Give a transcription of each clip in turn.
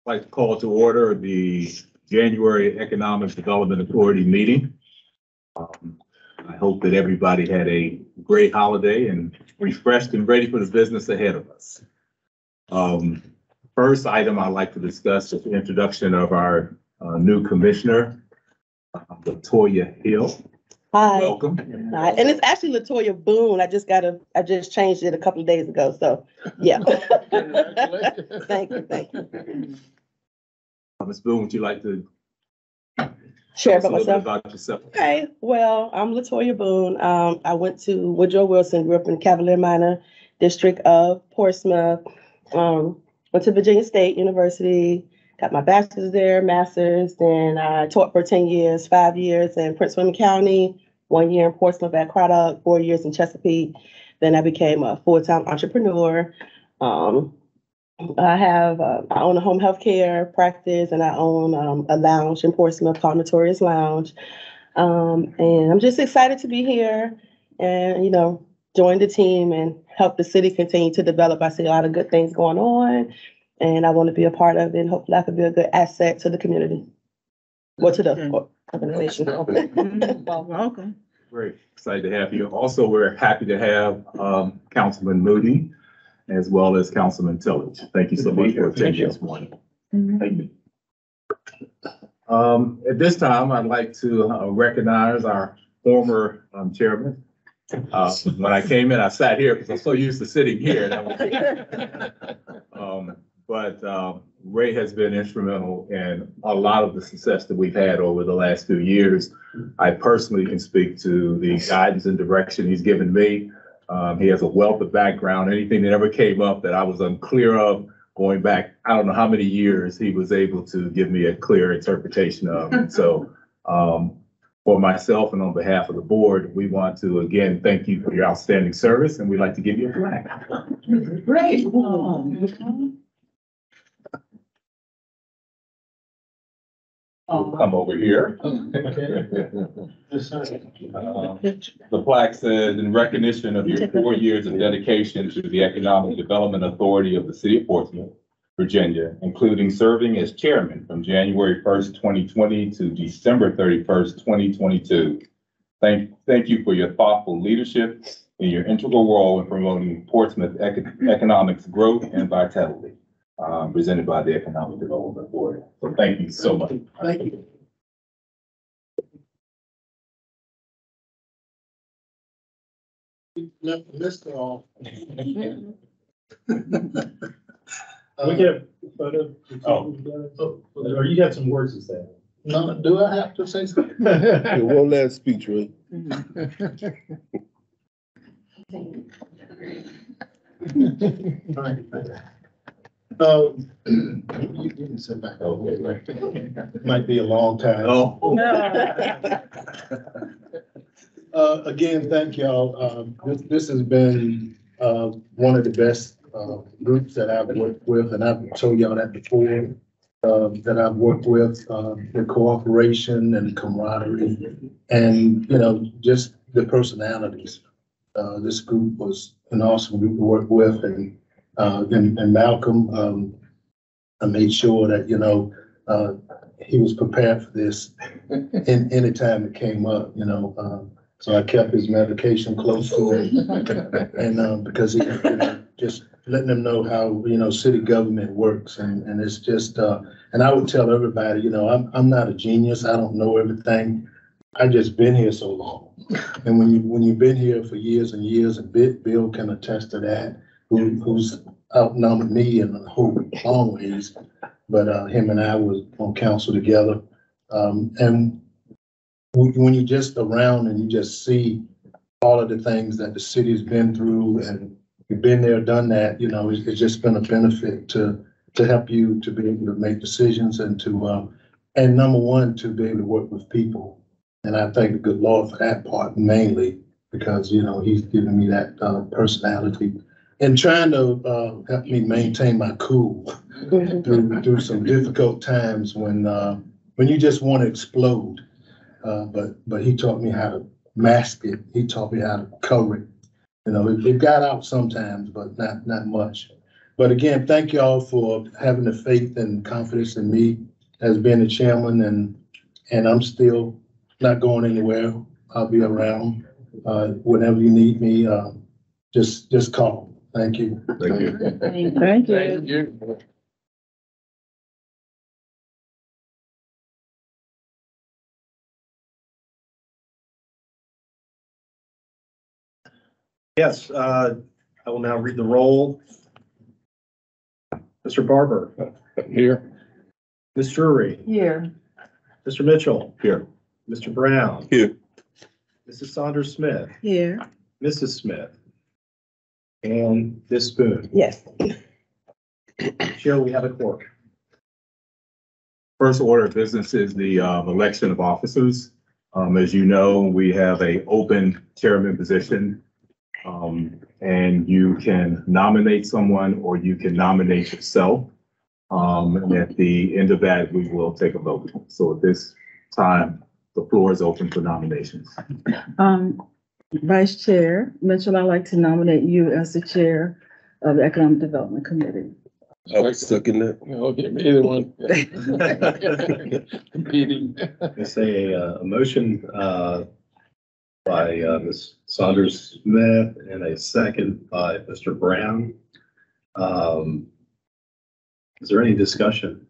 Like to call to order the January Economic Development Authority meeting. I hope that everybody had a great holiday and refreshed and ready for the business ahead of us. First item I'd like to discuss is the introduction of our new commissioner, Latoya Hill. Hi. Welcome. Hi. And it's actually Latoya Boone. I just changed it a couple of days ago. So yeah. Thank you. Ms. Boone, would you like to share tell us about a little bit myself? about yourself? Okay. Well, I'm Latoya Boone. I went to Woodrow Wilson, grew up in Cavalier Minor District of Portsmouth. Went to Virginia State University, got my bachelor's there, master's. Then I taught for 10 years, 5 years in Prince William County, 1 year in Portsmouth at Craddock, 4 years in Chesapeake. Then I became a full-time entrepreneur. I own a home health care practice, and I own a lounge in Portsmouth called Notorious Lounge. And I'm just excited to be here and, join the team and help the city continue to develop. I see a lot of good things going on, and I want to be a part of it. And hopefully I can be a good asset to the community. Or to the organization. Welcome. Great, excited to have you. Also, we're happy to have Councilman Moody as well as Councilman Tillage. Thank you so much for attending this morning. Thank you. At this time, I'd like to recognize our former chairman. When I came in, I sat here because I'm so used to sitting here. But Ray has been instrumental in a lot of the success that we've had over the last few years. I personally can speak to the guidance and direction he's given me. He has a wealth of background. Anything that ever came up that I was unclear of, going back, I don't know how many years, he was able to give me a clear interpretation of. And so for myself and on behalf of the board, we want to again thank you for your outstanding service, and we'd like to give you a flag. Great. Come over here. The plaque says, in recognition of your 4 years of dedication to the Economic Development Authority of the City of Portsmouth, Virginia, including serving as chairman from January 1st, 2020 to December 31st, 2022. Thank you for your thoughtful leadership and your integral role in promoting Portsmouth economics growth and vitality. Presented by the Economic Development Board. So thank you so much. Thank you. Missed it all. We get a photo. Or you have some words to say. No, do I have to say something? One last speech, Ray. You can sit back. Okay, right. Might be a long time. Oh. Again, thank y'all. This has been one of the best groups that I've worked with, and I've told y'all that before. That I've worked with, the cooperation and camaraderie, and just the personalities. This group was an awesome group to work with, and Malcolm, I made sure that he was prepared for this in any time it came up. So I kept his medication close to him, and because he just letting them know how city government works, and it's just and I would tell everybody, I'm not a genius. I don't know everything. I just been here so long, and when you've been here for years and years, and Bill can attest to that, who's outnumbered me in a whole long ways, but him and I was on council together, and when you're just around and you just see all of the things that the city's been through, and you've been there, done that, it's just been a benefit to help you to be able to make decisions and to and number one, to be able to work with people. And I thank the good Lord for that part mainly, because he's given me that personality and trying to help me maintain my cool through some difficult times when you just want to explode. But he taught me how to mask it. He taught me how to cover it. It got out sometimes, but not much. But again, thank you all for having the faith and confidence in me as being the chairman, and I'm still not going anywhere. I'll be around, whenever you need me, just call. Thank you. Thank you. Thank you. Yes, I will now read the roll. Mr. Barber, Here. Ms. Drury, Here. Mr. Mitchell, Here. Mr. Brown, Here. Mrs. Saunders Smith, Here. Mrs. Smith, and Ms. Spoon. Yes. Chair, we have a quorum. First order of business is the election of officers. As you know, we have a open chairman position. And you can nominate someone or you can nominate yourself. And at the end of that, we will take a vote. So at this time, the floor is open for nominations. Vice Chair Mitchell, I'd like to nominate you as the chair of the Economic Development Committee. I was stuck in that. Okay, either one. Competing. It's a motion by Ms. Saunders Smith and a second by Mr. Brown. Is there any discussion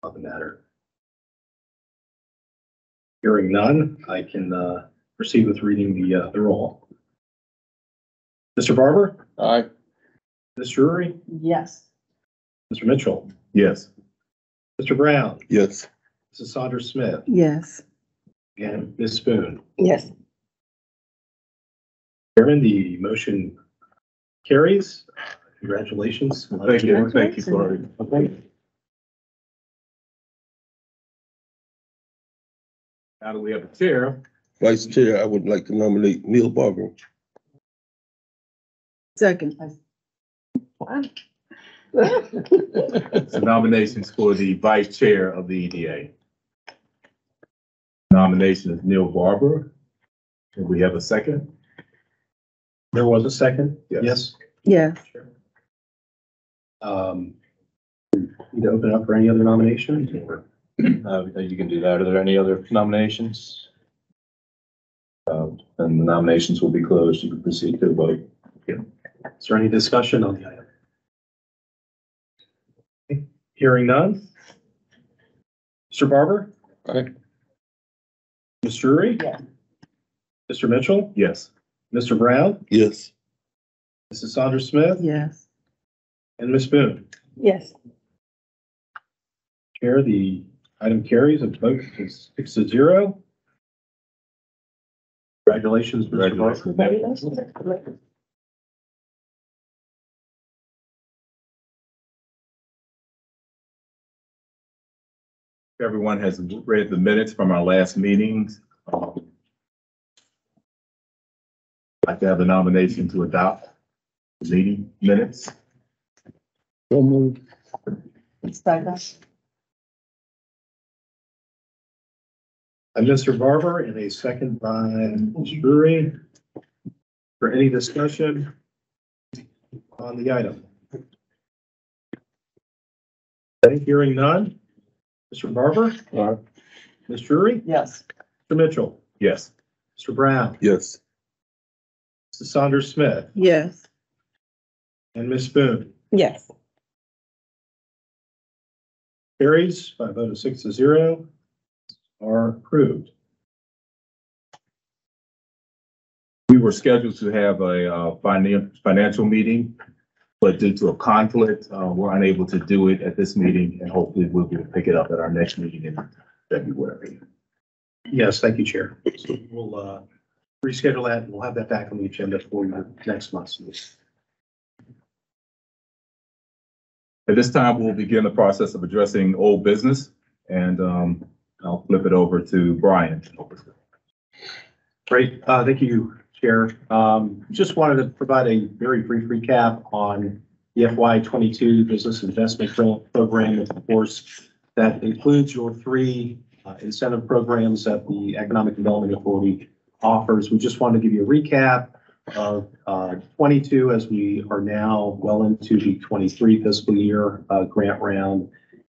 on the matter? Hearing none, I can proceed with reading the roll. Mr. Barber, Aye. Ms. Drury, Yes. Mr. Mitchell, Yes. Mr. Brown, Yes. Mrs. Saunders Smith, Yes. and Ms. Spoon. Yes. Chairman, the motion carries. Congratulations. Thank you. Thank you for it. Okay. Now that we have a chair, Vice Chair, I would like to nominate Neil Barber. Second. the nominations for the vice chair of the EDA. Nomination is Neil Barber. Do we have a second? There was a second? Yes. Yes. Need to open up for any other nominations? Or- You can do that. Are there any other nominations? And the nominations will be closed. You can proceed to the vote. Is there any discussion on the item? Hearing none. Mr. Barber? Aye. Ms. Drury? Yes. Mr. Mitchell? Yes. Mr. Brown? Yes. Mrs. Saunders Smith? Yes. And Ms. Spoon? Yes. Chair, the item carries. A vote is 6-0. Congratulations, Mr. Barber. Everyone has read the minutes from our last meetings. I'd like to have a nomination to adopt the meeting minutes. So moved. Second. And Mr. Barber, and a second by Ms. Drury. For any discussion on the item? Hearing none. Mr. Barber, Aye. Ms. Drury, Yes. Mr. Mitchell, Yes. Mr. Brown, Yes. Mrs. Saunders Smith, Yes. and Ms. Spoon. Yes. Carries by a vote of 6-0 are approved. We were scheduled to have a financial meeting, but due to a conflict, we're unable to do it at this meeting, and hopefully we'll be able to pick it up at our next meeting in February. Yes, thank you, Chair. So we'll reschedule that and we'll have that back on the agenda for your next month's meeting. At this time, we'll begin the process of addressing old business, and I'll flip it over to Brian. Great. Thank you, Chair. Just wanted to provide a very brief recap on the FY22 Business Investment Program. Of course, that includes your three incentive programs that the Economic Development Authority offers. We just wanted to give you a recap of 22 as we are now well into the 23 fiscal year grant round.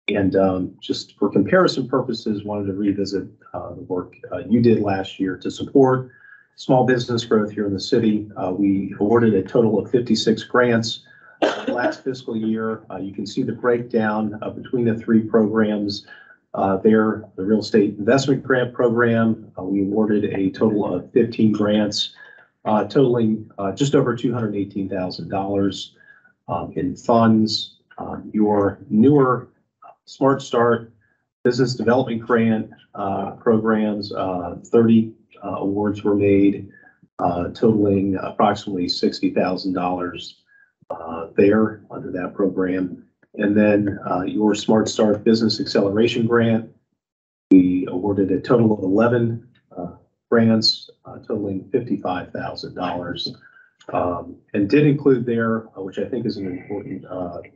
And just for comparison purposes, wanted to revisit the work you did last year to support small business growth here in the city. We awarded a total of 56 grants last fiscal year. You can see the breakdown between the three programs. There, the real estate investment grant program, we awarded a total of 15 grants, totaling just over $218,000 in funds. Your newer Smart Start business development grant programs, 30 awards were made, totaling approximately $60,000 there under that program. And then your Smart Start Business Acceleration Grant, we awarded a total of 11 grants totaling $55,000, and did include there, which I think is an important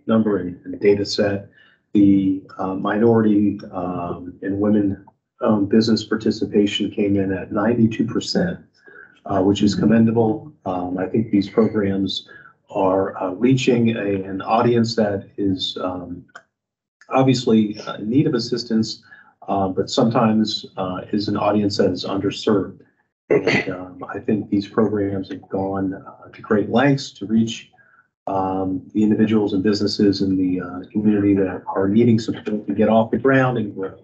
number and data set, the minority and women-owned business participation came in at 92%, which is commendable. I think these programs are reaching an audience that is obviously in need of assistance, but sometimes is an audience that is underserved. And I think these programs have gone to great lengths to reach the individuals and businesses in the community that are needing support to get off the ground and grow.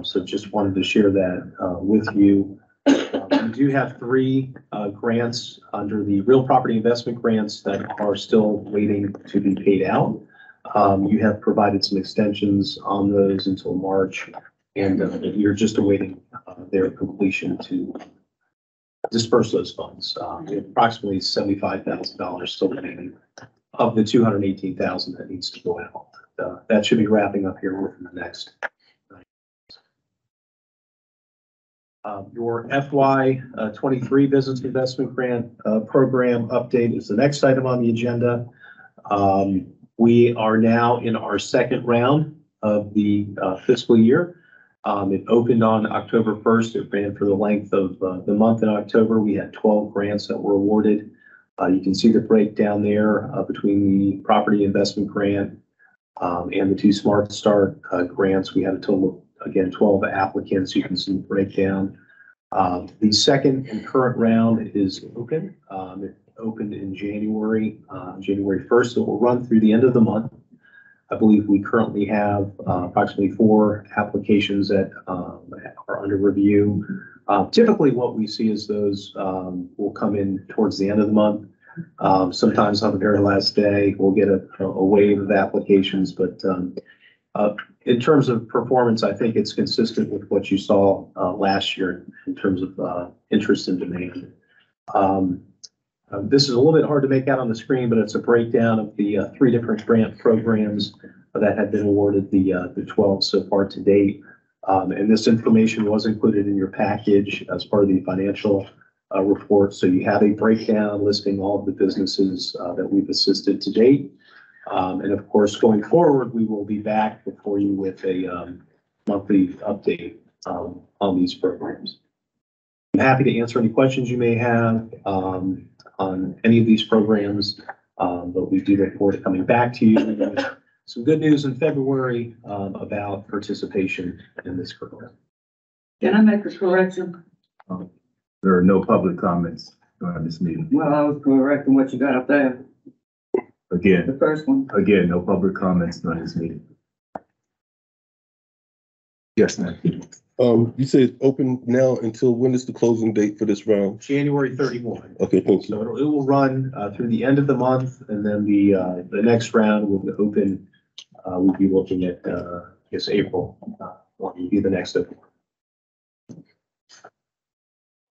So just wanted to share that with you. We do have 3 grants under the real property investment grants that are still waiting to be paid out. You have provided some extensions on those until March, and you're just awaiting their completion to disperse those funds. We have approximately $75,000 still remaining of the $218,000 that needs to go out. That should be wrapping up here within the next. Your FY 23 business investment grant program update is the next item on the agenda. We are now in our second round of the fiscal year. It opened on October 1st. It ran for the length of the month in October. We had 12 grants that were awarded. You can see the breakdown there between the property investment grant and the 2 Smart Start grants. We had a total of, again, 12 applicants. You can see the breakdown. The second and current round is open. It opened in January 1st. It will run through the end of the month. I believe we currently have approximately 4 applications that are under review. Typically what we see is those will come in towards the end of the month. Sometimes on the very last day, we'll get a wave of applications, but in terms of performance, I think it's consistent with what you saw last year in terms of interest and demand. This is a little bit hard to make out on the screen, but it's a breakdown of the 3 different grant programs that have been awarded, the 12 so far to date. And this information was included in your package as part of the financial report. So you have a breakdown listing all of the businesses that we've assisted to date. And of course, going forward, we will be back before you with a monthly update on these programs. I'm happy to answer any questions you may have on any of these programs, but we do look forward to coming back to you with some good news in February about participation in this program. Can I make a correction? There are no public comments during this meeting. Well, I was correcting what you got up there, Again, the first one. no public comments during this meeting. Yes, ma'am. You say it's open now until when is the closing date for this round? January 31. Okay, thank you. So it will run through the end of the month, and then the next round will open. We'll be looking at I guess April will be the next open.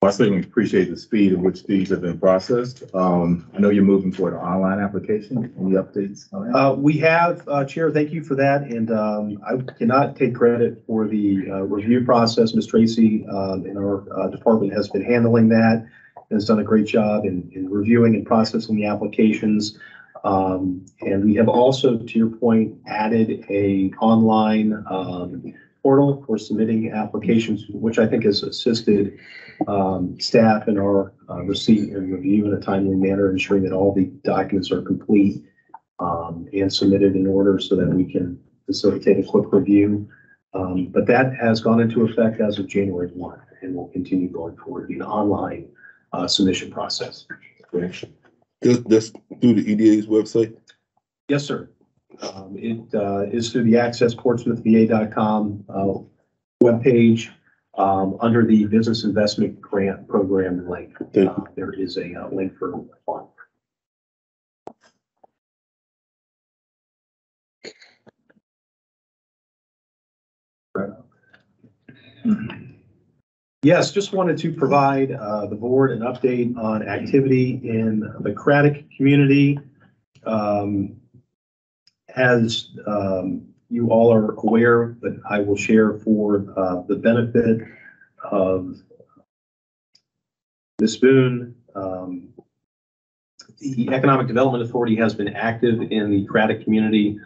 I certainly appreciate the speed in which these have been processed. I know you're moving toward an online application. Any updates on that? We have, Chair, thank you for that. And I cannot take credit for the review process. Ms. Tracy in our department has been handling that, has done a great job in reviewing and processing the applications. And we have also, to your point, added a online portal for submitting applications, which I think has assisted staff in our receipt and review in a timely manner, ensuring that all the documents are complete and submitted in order so that we can facilitate a quick review. But that has gone into effect as of January 1 and will continue going forward, be an online submission process. That's through the EDA's website? Yes, sir. It is through the accessportsmouthva.com webpage under the Business Investment Grant Program link. There is a link for one. Yes, just wanted to provide the board an update on activity in the Craddock community. As you all are aware, but I will share for the benefit of Ms. Boone, the Economic Development Authority has been active in the Craddock community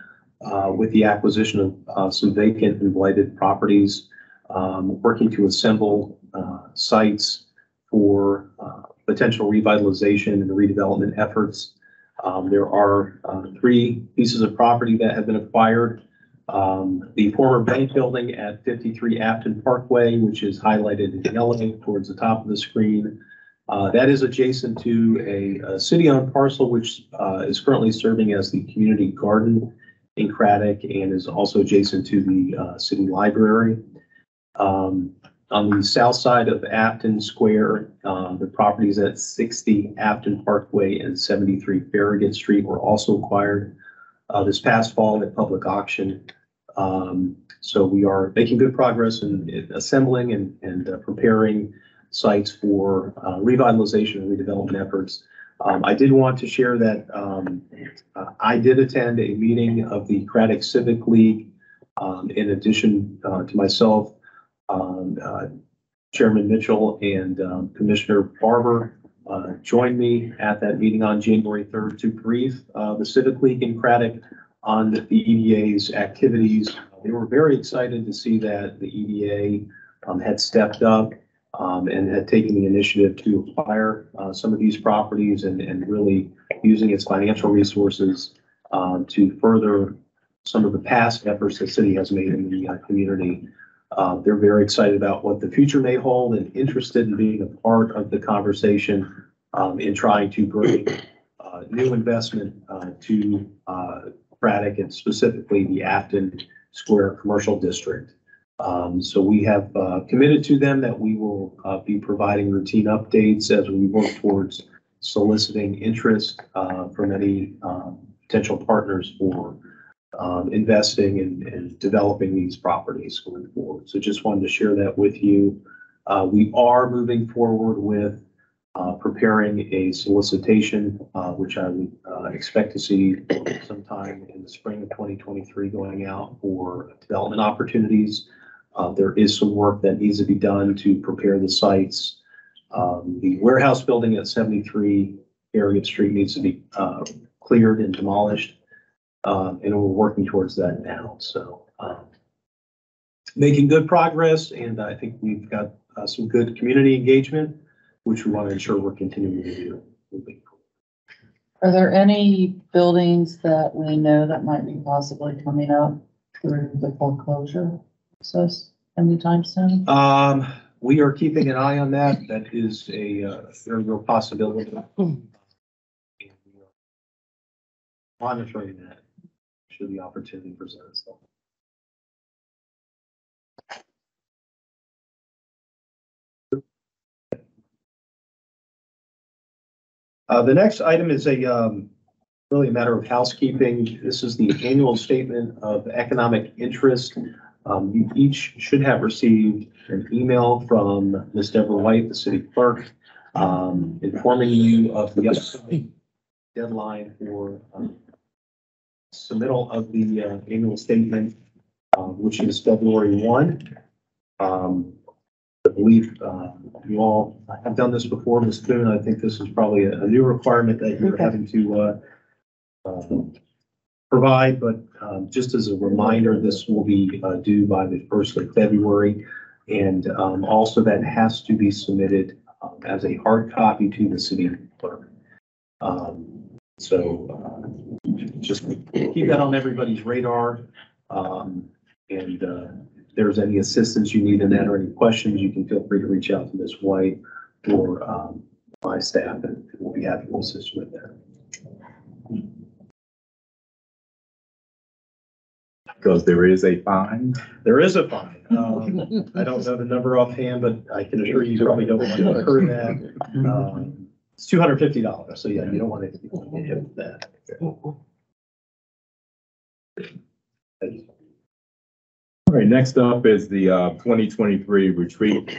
with the acquisition of some vacant and blighted properties, working to assemble sites for potential revitalization and redevelopment efforts. There are 3 pieces of property that have been acquired. The former bank building at 53 Afton Parkway, which is highlighted in yellow towards the top of the screen. That is adjacent to a city-owned parcel, which is currently serving as the community garden in Craddock and is also adjacent to the city library. On the south side of Afton Square, the properties at 60 Afton Parkway and 73 Farragut Street were also acquired this past fall at public auction. So we are making good progress in assembling and preparing sites for revitalization and redevelopment efforts. I did want to share that I did attend a meeting of the Craddock Civic League. In addition to myself, Chairman Mitchell and Commissioner Barber joined me at that meeting on January 3rd to brief the Civic League in Craddock on the EDA's activities. They were very excited to see that the EDA had stepped up and had taken the initiative to acquire some of these properties and really using its financial resources to further some of the past efforts the city has made in the community. They're very excited about what the future may hold and interested in being a part of the conversation in trying to bring new investment to Craddock and specifically the Afton Square Commercial District. So we have committed to them that we will be providing routine updates as we work towards soliciting interest from any potential partners for investing and developing these properties going forward. So just wanted to share that with you. We are moving forward with preparing a solicitation, which I would expect to see sometime in the spring of 2023 going out for development opportunities. There is some work that needs to be done to prepare the sites. The warehouse building at 73 Farragut Street needs to be cleared and demolished. And we're working towards that now. So making good progress, and I think we've got some good community engagement, which we want to ensure we're continuing to do moving forward. Are there any buildings that we know that might be possibly coming up through the foreclosure process anytime soon? We are keeping an eye on that. That is a very real possibility. And we are monitoring that should the opportunity present itself. The next item is really a matter of housekeeping. This is the annual statement of economic interest. You each should have received an email from Ms. Deborah White, the city clerk, informing you of the upcoming deadline for submittal of the annual statement, which is February 1. I believe you all have done this before, Ms. Boone. I think this is probably a new requirement that you're having to provide, but just as a reminder, this will be due by the 1st of February. And also that has to be submitted as a hard copy to the city clerk. Just keep that on everybody's radar. And if there's any assistance you need in that or any questions, you can feel free to reach out to Ms. White or my staff, and we'll be happy to assist you with that. Because there is a fine. There is a fine. I don't know the number offhand, but I can assure you probably don't want to incur that. It's $250. So yeah, you don't want to get hit with that. Thank you. All right, next up is the 2023 retreat.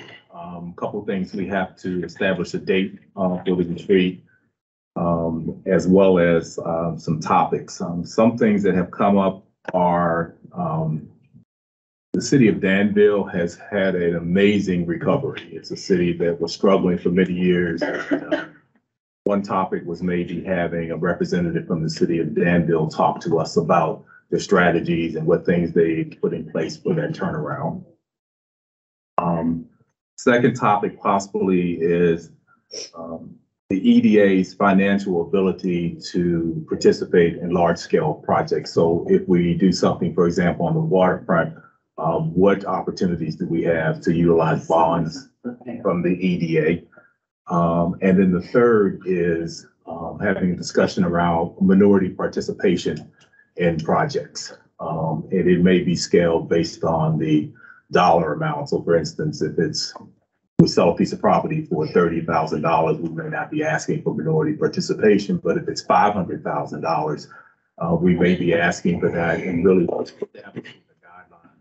Couple things. We have to establish a date for the retreat, as well as some topics. Some things that have come up are the city of Danville has had an amazing recovery. It's a city that was struggling for many years. One topic was maybe having a representative from the city of Danville talk to us about their strategies and what things they put in place for that turnaround. Second topic possibly is the EDA's financial ability to participate in large-scale projects. So if we do something, for example, on the waterfront, what opportunities do we have to utilize bonds from the EDA? And then the third is having a discussion around minority participation in projects. And it may be scaled based on the dollar amount. So for instance, if we sell a piece of property for $30,000, we may not be asking for minority participation, but if it's $500,000, we may be asking for that, and really put that in the guidelines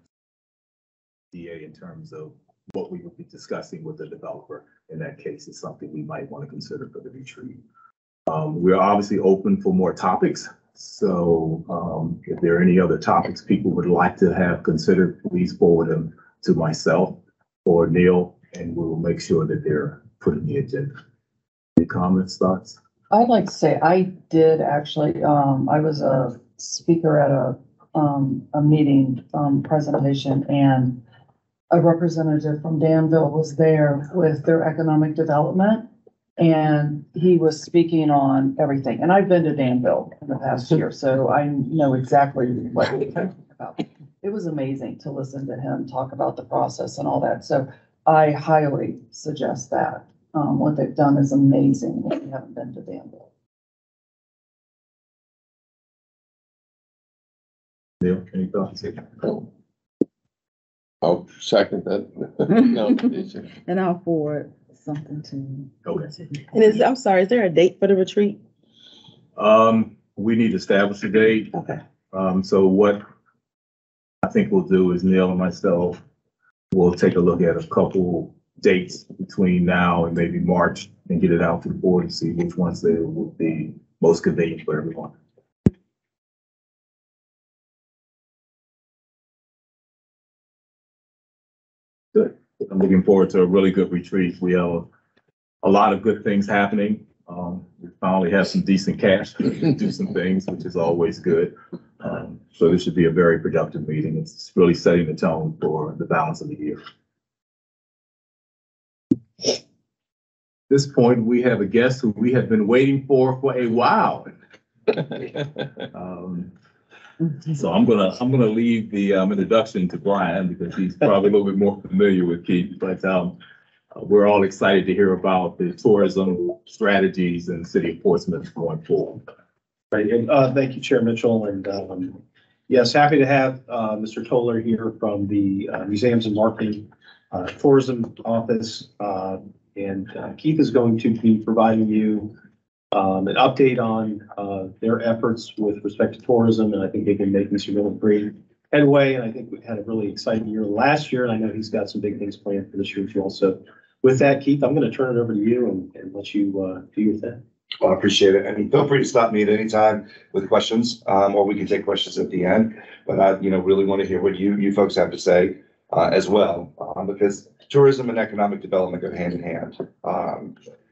DA in terms of what we would be discussing with the developer. In that case, is something we might want to consider for the retreat. We're obviously open for more topics. So if there are any other topics people would like to have considered, please forward them to myself or Neil, and we'll make sure that they're put in the agenda. Any comments, thoughts? I'd like to say I did actually, I was a speaker at a meeting, presentation, and a representative from Danville was there with their economic development. And he was speaking on everything. And I've been to Danville in the past year, so I know exactly what he's talking about. It was amazing to listen to him talk about the process and all that. So I highly suggest that. What they've done is amazing if you haven't been to Danville. Neil, any thoughts? I'll second that. And I'll forward something to. Okay. And I'm sorry, is there a date for the retreat? We need to establish a date. Okay. So what I think we'll do is Neil and myself will take a look at a couple dates between now and maybe March and get it out to the board and see which ones they will be most convenient for everyone. Good. I'm looking forward to a really good retreat. We have a lot of good things happening. We finally have some decent cash to do some things, which is always good. So this should be a very productive meeting. It's really setting the tone for the balance of the year. At this point, we have a guest who we have been waiting for a while. So I'm gonna leave the introduction to Brian because he's probably a little bit more familiar with Keith. But we're all excited to hear about the tourism strategies in the city of Portsmouth going forward. Right, and thank you, Chair Mitchell, and yes, happy to have Mr. Toller here from the Museums and Marketing Tourism Office. And Keith is going to be providing you an update on their efforts with respect to tourism, and I think they've been making some really great headway, and I think we had a really exciting year last year, and I know he's got some big things planned for this year as well. So with that, Keith, I'm going to turn it over to you and let you do your thing. Well, I appreciate it. And feel free to stop me at any time with questions, or we can take questions at the end. But I, really want to hear what you folks have to say as well, because tourism and economic development go hand in hand.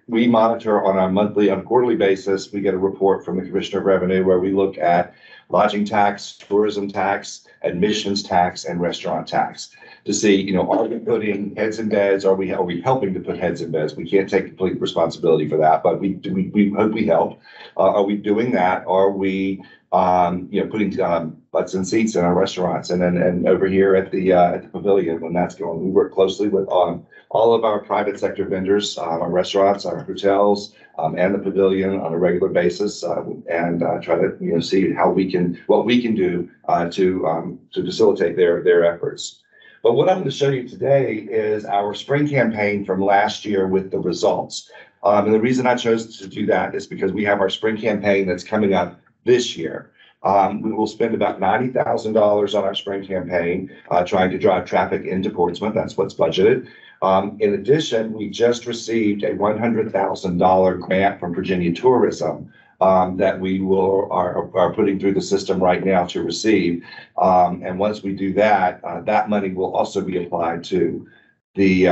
We monitor on a quarterly basis. We get a report from the Commissioner of Revenue where we look at lodging tax, tourism tax, admissions tax, and restaurant tax to see, you know, are we putting heads in beds? Are we helping to put heads in beds? We can't take complete responsibility for that, but we hope we help. Are we doing that? Are we, you know, putting butts and seats in our restaurants? And then and over here at the pavilion, when that's going, we work closely with all of our private sector vendors, our restaurants, our hotels, and the pavilion on a regular basis, and try to, you know, see what we can do to facilitate their efforts. But what I'm going to show you today is our spring campaign from last year with the results. And the reason I chose to do that is because we have our spring campaign that's coming up this year. We will spend about $90,000 on our spring campaign, trying to drive traffic into Portsmouth. That's what's budgeted. In addition, we just received a $100,000 grant from Virginia Tourism that we are putting through the system right now to receive. And once we do that, that money will also be applied to the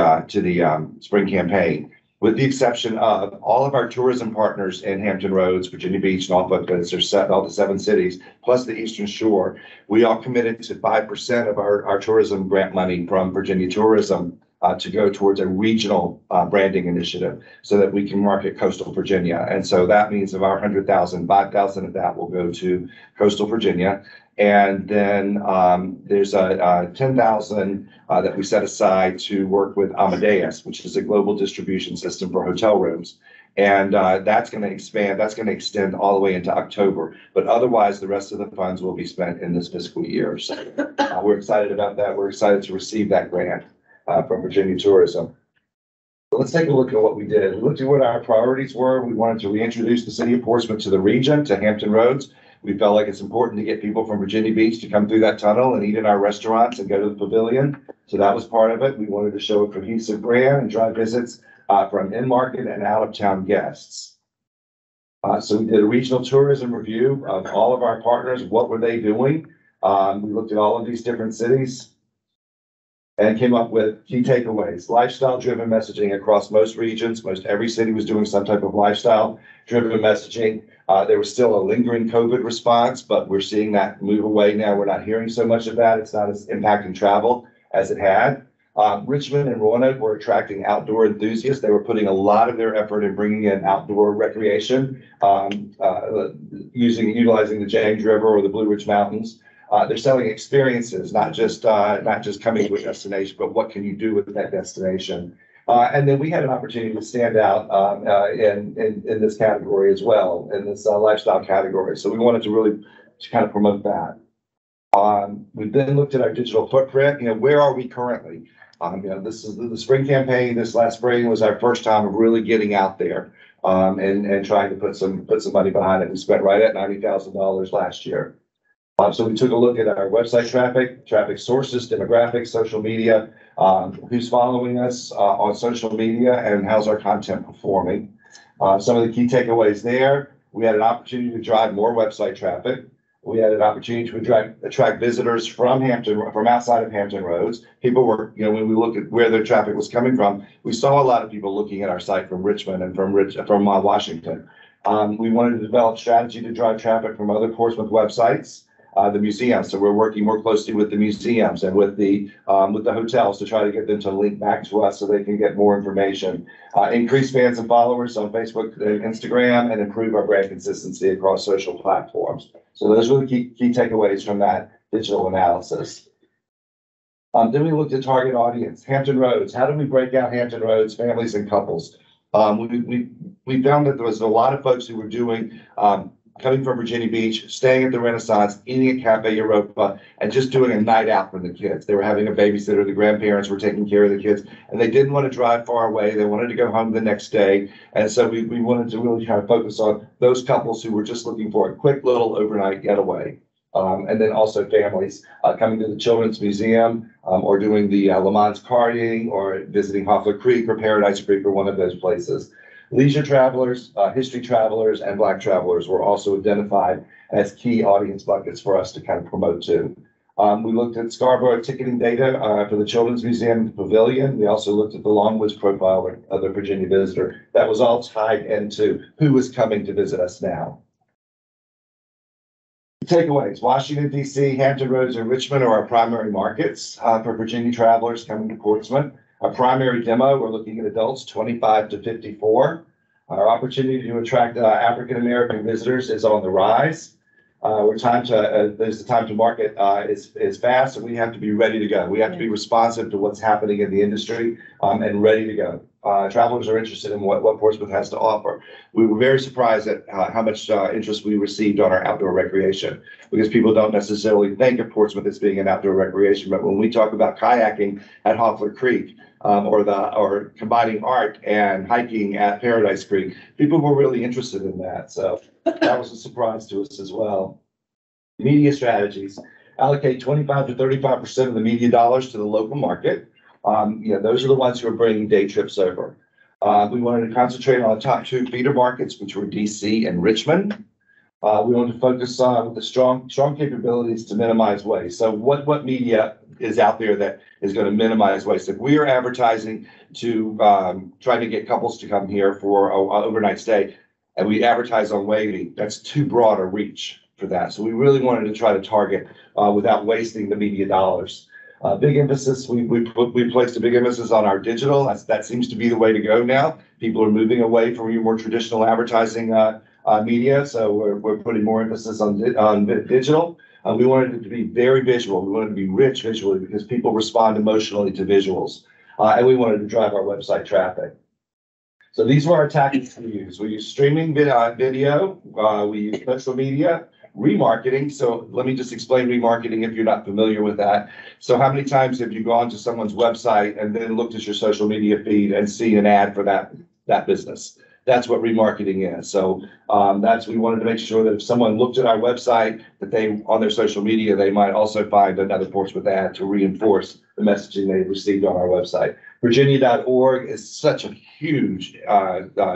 spring campaign, with the exception of all of our tourism partners in Hampton Roads, Virginia Beach, Norfolk, all the 7 cities, plus the Eastern Shore. We all committed to 5% of our tourism grant money from Virginia Tourism to go towards a regional branding initiative so that we can market coastal Virginia. And so that means of our 100,000, 5,000 of that will go to coastal Virginia. And then there's a 10,000 that we set aside to work with Amadeus, which is a global distribution system for hotel rooms. And that's going to expand, that's going to extend all the way into October. But otherwise, the rest of the funds will be spent in this fiscal year. So we're excited about that. We're excited to receive that grant from Virginia Tourism. So let's take a look at what we did. We looked at what our priorities were. We wanted to reintroduce the city of Portsmouth to the region, to Hampton Roads. We felt like it's important to get people from Virginia Beach to come through that tunnel and eat in our restaurants and go to the pavilion. So that was part of it. We wanted to show a cohesive brand and drive visits from in-market and out-of-town guests. So we did a regional tourism review of all of our partners. What were they doing? We looked at all of these different cities and came up with key takeaways. Lifestyle-driven messaging across most regions. Most every city was doing some type of lifestyle-driven messaging. There was still a lingering COVID response, but we're seeing that move away now. We're not hearing so much of that. It's not as impacting travel as it had. Richmond and Roanoke were attracting outdoor enthusiasts. They were putting a lot of their effort in bringing in outdoor recreation, utilizing the James River or the Blue Ridge Mountains. They're selling experiences, not just coming to a destination, but what can you do with that destination? And then we had an opportunity to stand out in this category as well, in this lifestyle category. So we wanted to really kind of promote that. We then looked at our digital footprint. You know, where are we currently? You know, this is the spring campaign. This last spring was our first time of really getting out there and trying to put some money behind it. We spent right at $90,000 last year. So we took a look at our website traffic sources, demographics, social media, who's following us on social media, and how's our content performing. Some of the key takeaways there: we had an opportunity to drive more website traffic. We had an opportunity to attract visitors from outside of Hampton Roads. People were, you know, when we looked at where their traffic was coming from, we saw a lot of people looking at our site from Richmond and from Washington. We wanted to develop strategy to drive traffic from other Portsmouth websites. The museums. So we're working more closely with the museums and with the hotels to try to get them to link back to us so they can get more information. Increase fans and followers on Facebook and Instagram, and improve our brand consistency across social platforms. So those were the key takeaways from that digital analysis. Then we looked at target audience, Hampton Roads. How do we break out Hampton Roads, families and couples? We found that there was a lot of folks who were doing coming from Virginia Beach, staying at the Renaissance, eating at Cafe Europa, and just doing a night out for the kids. They were having a babysitter, the grandparents were taking care of the kids, and they didn't want to drive far away. They wanted to go home the next day. And so we wanted to really kind of focus on those couples who were just looking for a quick little overnight getaway. And then also families coming to the Children's Museum or doing the Le Mans karting or visiting Hoffler Creek or Paradise Creek or one of those places. Leisure travelers, history travelers, and Black travelers were also identified as key audience buckets for us to kind of promote to. We looked at Scarborough ticketing data for the Children's Museum and Pavilion. We also looked at the Longwoods profile of the Virginia visitor. That was all tied into who was coming to visit us now. Takeaways, Washington DC, Hampton Roads, and Richmond are our primary markets for Virginia travelers coming to Portsmouth. Our primary demo, we're looking at adults 25 to 54. Our opportunity to attract African-American visitors is on the rise. There's the time to market is fast, and we have to be ready to go. We have to be responsive to what's happening in the industry and ready to go. Travelers are interested in what Portsmouth has to offer. We were very surprised at how much interest we received on our outdoor recreation, because people don't necessarily think of Portsmouth as being an outdoor recreation. But when we talk about kayaking at Hoffler Creek, or combining art and hiking at Paradise Creek, people were really interested in that. So that was a surprise to us as well. Media strategies, allocate 25 to 35% of the media dollars to the local market. Those are the ones who are bringing day trips over. We wanted to concentrate on the top two feeder markets, which were DC and Richmond. We wanted to focus on the strong capabilities to minimize waste. So what media is out there that is going to minimize waste? If we are advertising to trying to get couples to come here for an overnight stay, and we advertise on Wavy, that's too broad a reach for that. So we really wanted to try to target without wasting the media dollars. Big emphasis, we placed a big emphasis on our digital. That seems to be the way to go now. People are moving away from your more traditional advertising media, so we're putting more emphasis on digital. We wanted it to be very visual. We wanted it to be rich visually because people respond emotionally to visuals. And we wanted to drive our website traffic. So these were our tactics we use. We use streaming video, we use social media, remarketing. So let me just explain remarketing if you're not familiar with that. So how many times have you gone to someone's website and then looked at your social media feed and see an ad for that business? That's what remarketing is. So we wanted to make sure that if someone looked at our website, that they, on their social media, they might also find another Portsmouth ad to reinforce the messaging they received on our website. Virginia.org is such a huge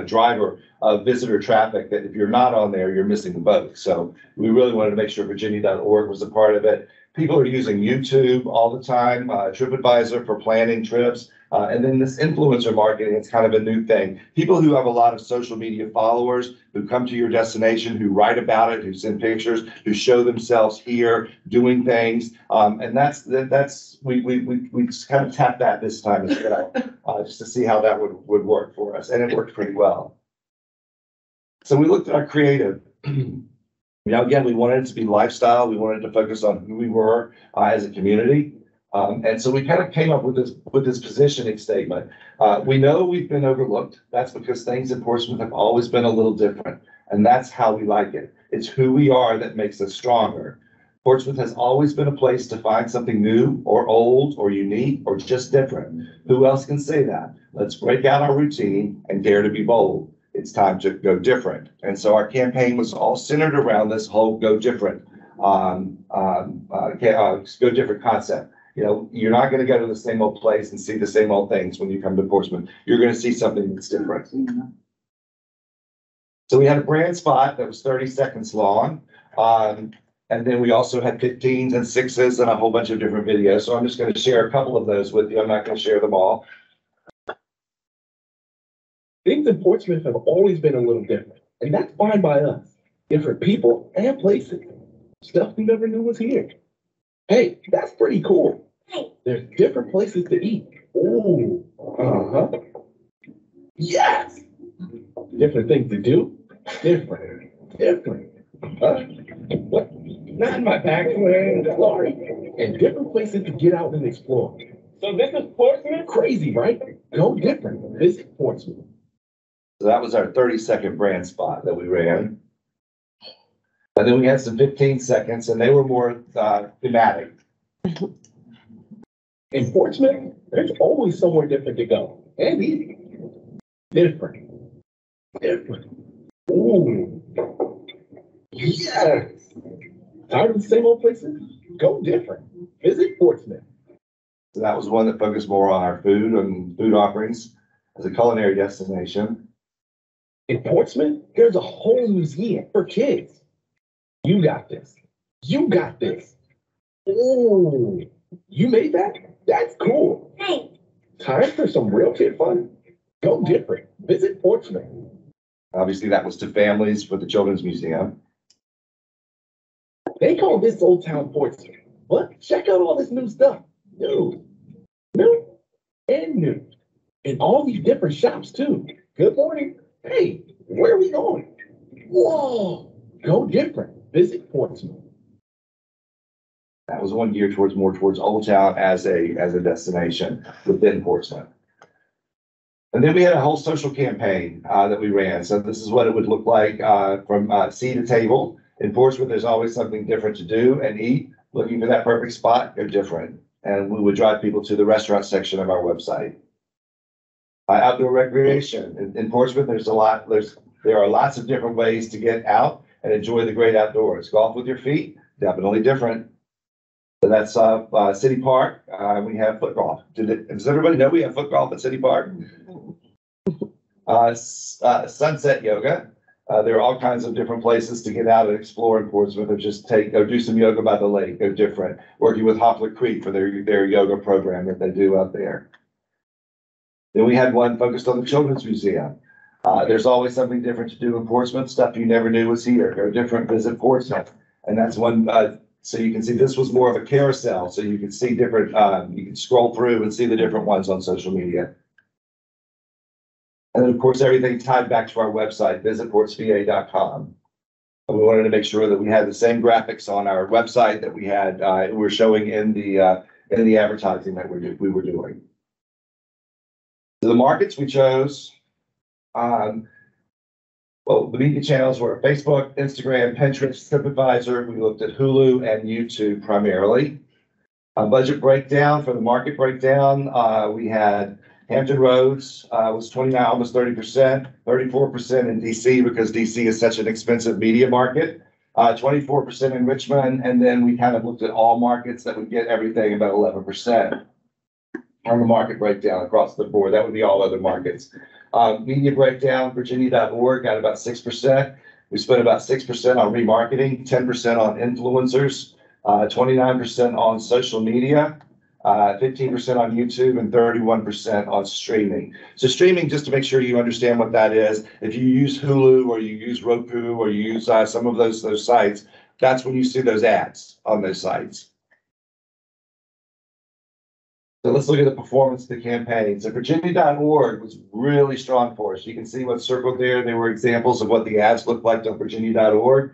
driver of visitor traffic that if you're not on there, you're missing the boat. So we really wanted to make sure Virginia.org was a part of it. People are using YouTube all the time, TripAdvisor for planning trips. And then this influencer marketing, it's kind of a new thing. People who have a lot of social media followers who come to your destination, who write about it, who send pictures, who show themselves here doing things. And we just kind of tapped that this time as well, just to see how that would work for us. And it worked pretty well. So we looked at our creative. Again, we wanted it to be lifestyle. We wanted to focus on who we were as a community. And so we kind of came up with this positioning statement. We know we've been overlooked. That's because things in Portsmouth have always been a little different. And that's how we like it. It's who we are that makes us stronger. Portsmouth has always been a place to find something new or old or unique or just different. Who else can say that? Let's break out our routine and dare to be bold. It's time to go different. And so our campaign was all centered around this whole go different concept. You're not going to go to the same old place and see the same old things when you come to Portsmouth. You're going to see something that's different. So we had a brand spot that was 30 seconds long. And then we also had 15s and 6s and a whole bunch of different videos. So I'm just going to share a couple of those with you. I'm not going to share them all. Things in Portsmouth have always been a little different, and that's fine by us. Different people and places. Stuff we never knew was here. Hey, that's pretty cool. There's different places to eat. Ooh, yes. Different things to do. Different. What? Not in my bag. Sorry. And different places to get out and explore. So this is Portsmouth? Crazy, right? Go different. Visit Portsmouth. So that was our 30-second brand spot that we ran. And then we had some 15 seconds, and they were more thematic. In Portsmouth, there's always somewhere different to go. And eat. Different. Ooh. Yes. Tired of the same old places? Go different. Visit Portsmouth. So that was one that focused more on our food and food offerings as a culinary destination. In Portsmouth, there's a whole museum for kids. You got this. Ooh, you made that? That's cool. Hey. Time for some real kid fun? Go different. Visit Portsmouth. Obviously, that was to families for the Children's Museum. They call this Old Town Portsmouth. But check out all this new stuff. New, new, and new. And all these different shops too. Good morning. Hey, where are we going? Whoa, go different. Visit Portsmouth. That was one geared towards more towards Old Town as a destination within Portsmouth. And then we had a whole social campaign that we ran. So this is what it would look like from sea to table. In Portsmouth, there's always something different to do and eat. Looking for that perfect spot, they're different. And we would drive people to the restaurant section of our website. Outdoor recreation. In Portsmouth, there are lots of different ways to get out and enjoy the great outdoors. Golf with your feet, definitely different. So that's City Park. We have foot golf. Does everybody know we have foot golf at City Park? Sunset yoga. There are all kinds of different places to get out and explore in Portsmouth, or just do some yoga by the lake. They're different. Working with Hopler Creek for their yoga program that they do out there. Then we had one focused on the Children's Museum. There's always something different to do in Portsmouth. Stuff you never knew was here. Go different, visit Portsmouth. And that's one, so you can see this was more of a carousel. So you can see different, you can scroll through and see the different ones on social media. And then, of course, everything tied back to our website, visitportsva.com. And we wanted to make sure that we had the same graphics on our website that we're showing in the advertising that we were doing. So the markets we chose, well, the media channels were Facebook, Instagram, Pinterest, TripAdvisor. We looked at Hulu and YouTube primarily. Budget breakdown for the market breakdown, we had Hampton Roads was 29, almost 30%, 34% in DC because DC is such an expensive media market, 24% in Richmond, and then we kind of looked at all markets that would get everything about 11% on the market breakdown across the board. That would be all other markets. Media breakdown, Virginia.org got about 6%. We spent about 6% on remarketing, 10% on influencers, 29% on social media, 15% on YouTube, and 31% on streaming. So streaming, just to make sure you understand what that is, if you use Hulu or you use Roku or you use some of those sites, that's when you see those ads on those sites. So let's look at the performance of the campaign. So Virginia.org was really strong for us. You can see what's circled there. They were examples of what the ads looked like on Virginia.org.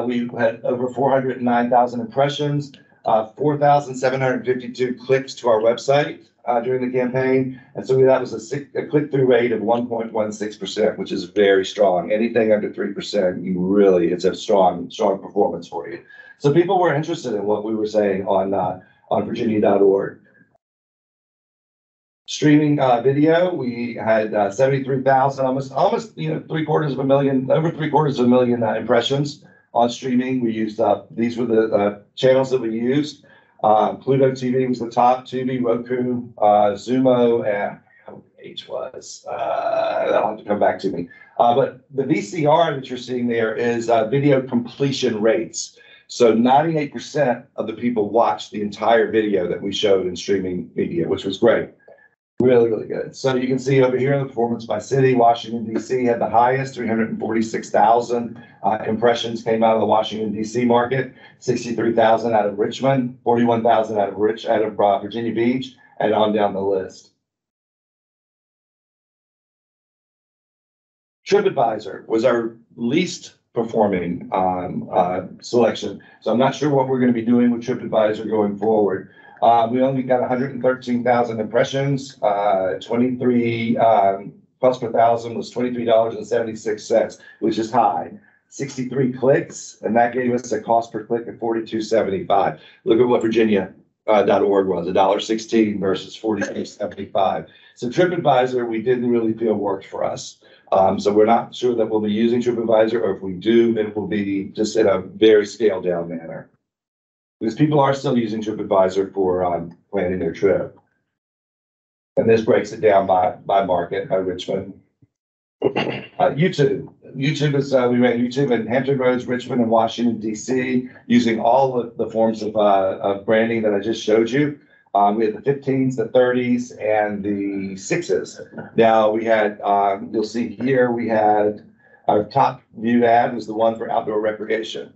We had over 409,000 impressions, 4,752 clicks to our website during the campaign. And so that was a click-through rate of 1.16%, which is very strong. Anything under 3%, it's a strong performance for you. So people were interested in what we were saying on Virginia.org. Streaming video, we had 73,000, almost over 750,000 impressions on streaming. We used these were the channels that we used. Pluto TV was the top, Tubi, Roku, Zumo, and how H was. That'll have to come back to me. But the VCR that you're seeing there is video completion rates. So 98% of the people watched the entire video that we showed in streaming media, which was great. Really, really good. So you can see over here the performance by city. Washington, D.C. had the highest, 346,000 impressions came out of the Washington, D.C. market, 63,000 out of Richmond, 41,000 out of Virginia Beach, and on down the list. TripAdvisor was our least performing selection. So I'm not sure what we're going to be doing with TripAdvisor going forward. We only got 113,000 impressions, 23 cost per thousand was $23.76, which is high. 63 clicks, and that gave us a cost per click of $42.75. Look at what Virginia.org was, $1.16 versus $42.75. So TripAdvisor, we didn't really feel worked for us. So we're not sure that we'll be using TripAdvisor, or if we do, it will be just in a very scaled down manner. Because people are still using TripAdvisor for planning their trip. And this breaks it down by market, by Richmond. YouTube. YouTube is, we ran YouTube in Hampton Roads, Richmond, and Washington, D.C., using all of the forms of branding that I just showed you. We had the 15s, the 30s, and the 6s. Now we had, you'll see here, we had our top viewed ad was the one for outdoor recreation.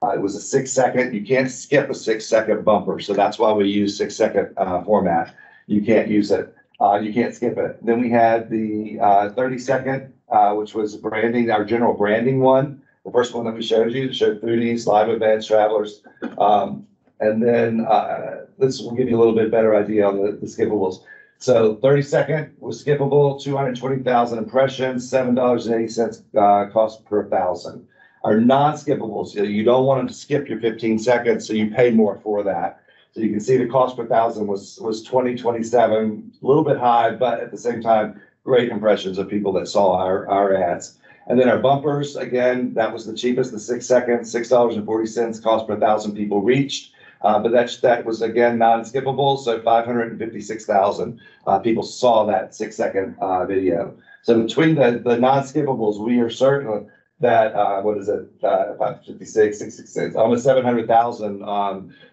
It was a 6 second. You can't skip a 6 second bumper. So that's why we use 6 second format. You can't use it. You can't skip it. Then we had the 30 second, which was branding, our general branding one. The first one that we showed you showed foodies, live events, travelers. And then this will give you a little bit better idea on the skippables. So 30 second was skippable, 220,000 impressions, $7.80 cost per 1,000. Our non-skippables, you don't want them to skip your 15 seconds, so you pay more for that. So you can see the cost per 1,000 was 20.27, a little bit high, but at the same time, great impressions of people that saw our ads. And then our bumpers, again, that was the cheapest, the 6 seconds, $6.40 cost per 1,000 people reached. But that was again non-skippable, so 556,000 people saw that 6 second video. So between the non-skippables, we are certain that what is it, 556, 666, almost 700,000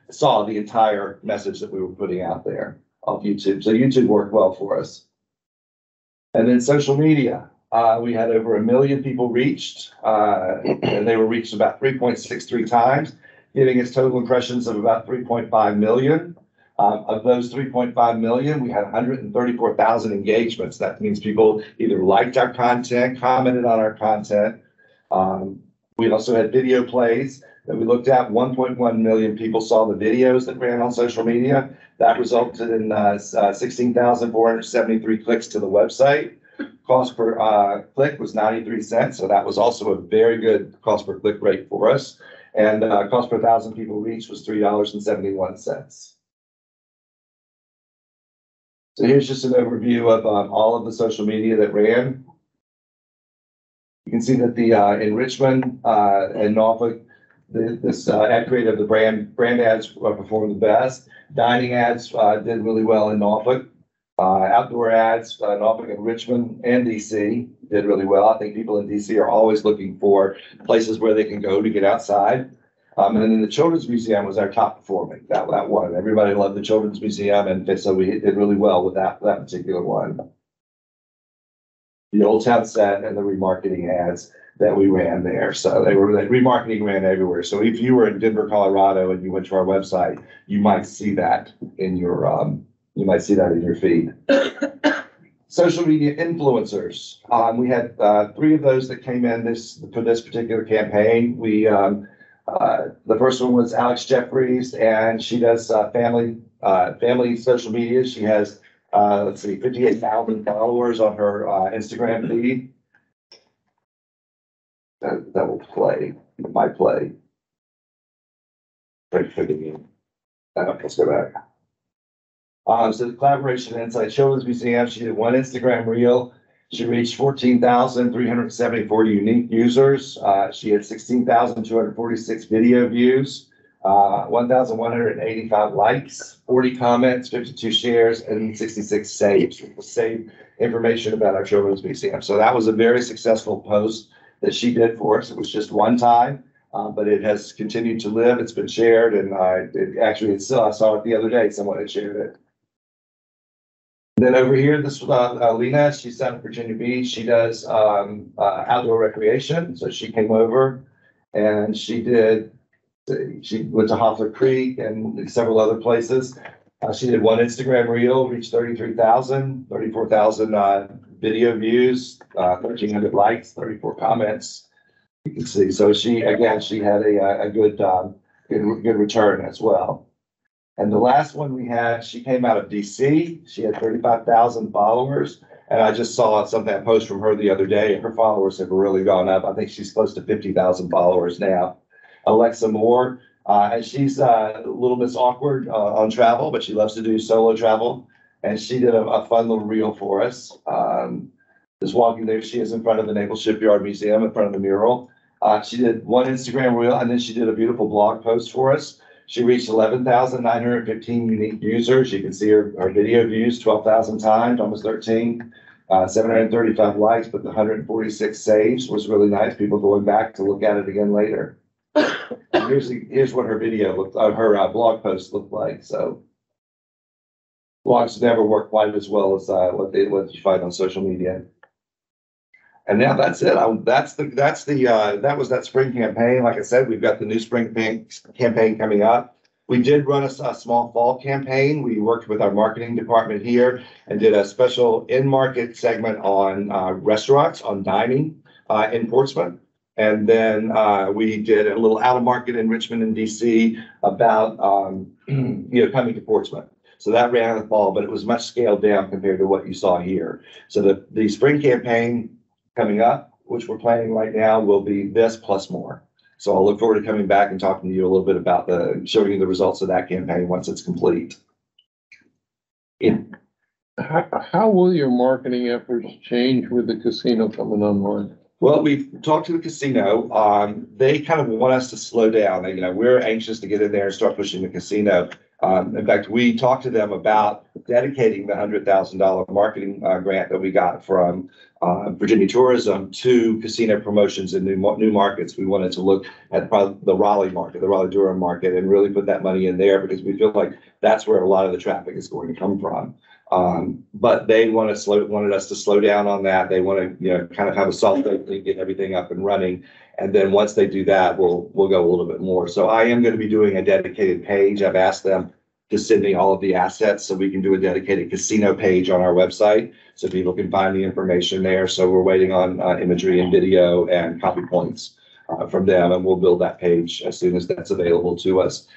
saw the entire message that we were putting out there on YouTube. So YouTube worked well for us. And then social media, we had over 1 million people reached, and they were reached about 3.63 times, giving us total impressions of about 3.5 million. Of those 3.5 million, we had 134,000 engagements. That means people either liked our content, commented on our content. We also had video plays that we looked at. 1.1 million people saw the videos that ran on social media. That resulted in 16,473 clicks to the website. Cost per click was 93 cents. So that was also a very good cost per click rate for us. And cost per 1,000 people reached was $3.71. So here's just an overview of all of the social media that ran. You can see that the in Richmond and Norfolk, this ad creative, the brand ads performed the best. Dining ads did really well in Norfolk. Outdoor ads, Norfolk and Richmond and DC did really well. I think people in DC are always looking for places where they can go to get outside. And then the Children's Museum was our top performing, that one. Everybody loved the Children's Museum, and so we did really well with that particular one. The Old Town Set and the remarketing ads that we ran there. So remarketing ran everywhere. So if you were in Denver, Colorado, and you went to our website, you might see that in your feed. Social media influencers. We had 3 of those that came in for this particular campaign. The first one was Alex Jeffries, and she does family social media. She has 58,000 followers on her Instagram feed. That will play. It might play. Let's go back. So the collaboration inside Children's Museum, she did one Instagram reel. She reached 14,374 unique users. She had 16,246 video views, 1,185 likes, 40 comments, 52 shares, and 66 saves. Save information about our Children's Museum. So that was a very successful post that she did for us. It was just one time, but it has continued to live. It's been shared, and I saw it the other day. Someone had shared it. Then over here, this Lena, she's out of Virginia Beach. She does outdoor recreation. So she came over and she went to Hoffler Creek and several other places. She did one Instagram reel, reached 34,000 video views, 1,300 likes, 34 comments. You can see. So she had a good return as well. And the last one we had, she came out of DC. She had 35,000 followers. And I just saw something I posted from her the other day, and her followers have really gone up. I think she's close to 50,000 followers now. Alexa Moore, and she's a little bit awkward on travel, but she loves to do solo travel. And she did a fun little reel for us. Just walking there, she is in front of the Naval Shipyard Museum, in front of the mural. She did one Instagram reel, and then she did a beautiful blog post for us. She reached 11,915 unique users. You can see her video views 12,000 times, almost 13, 735 likes, but the 146 saves was really nice. People going back to look at it again later. And here's what her video looked, her blog post looked like. So blogs never work quite as well as what you find on social media. And now that's it. That was that spring campaign. Like I said, we've got the new campaign coming up. We did run a small fall campaign. We worked with our marketing department here and did a special in-market segment on restaurants, on dining in Portsmouth. And then we did a little out of market in Richmond and DC about coming to Portsmouth. So that ran in the fall, but it was much scaled down compared to what you saw here. So the spring campaign coming up, which we're planning right now, will be this plus more. So I'll look forward to coming back and talking to you a little bit about showing you the results of that campaign once it's complete. How will your marketing efforts change with the casino coming online? Well, we've talked to the casino. They kind of want us to slow down. We're anxious to get in there and start pushing the casino. In fact, we talked to them about dedicating the $100,000 marketing grant that we got from Virginia Tourism to casino promotions in new markets. We wanted to look at probably the Raleigh market, the Raleigh-Durham market, and really put that money in there because we feel like that's where a lot of the traffic is going to come from. But they wanted us to slow down on that. They want to, kind of have a soft opening, get everything up and running. And then once they do that, we'll go a little bit more. So I am going to be doing a dedicated page. I've asked them to send me all of the assets so we can do a dedicated casino page on our website so people can find the information there. So we're waiting on imagery and video and copy points from them, and we'll build that page as soon as that's available to us.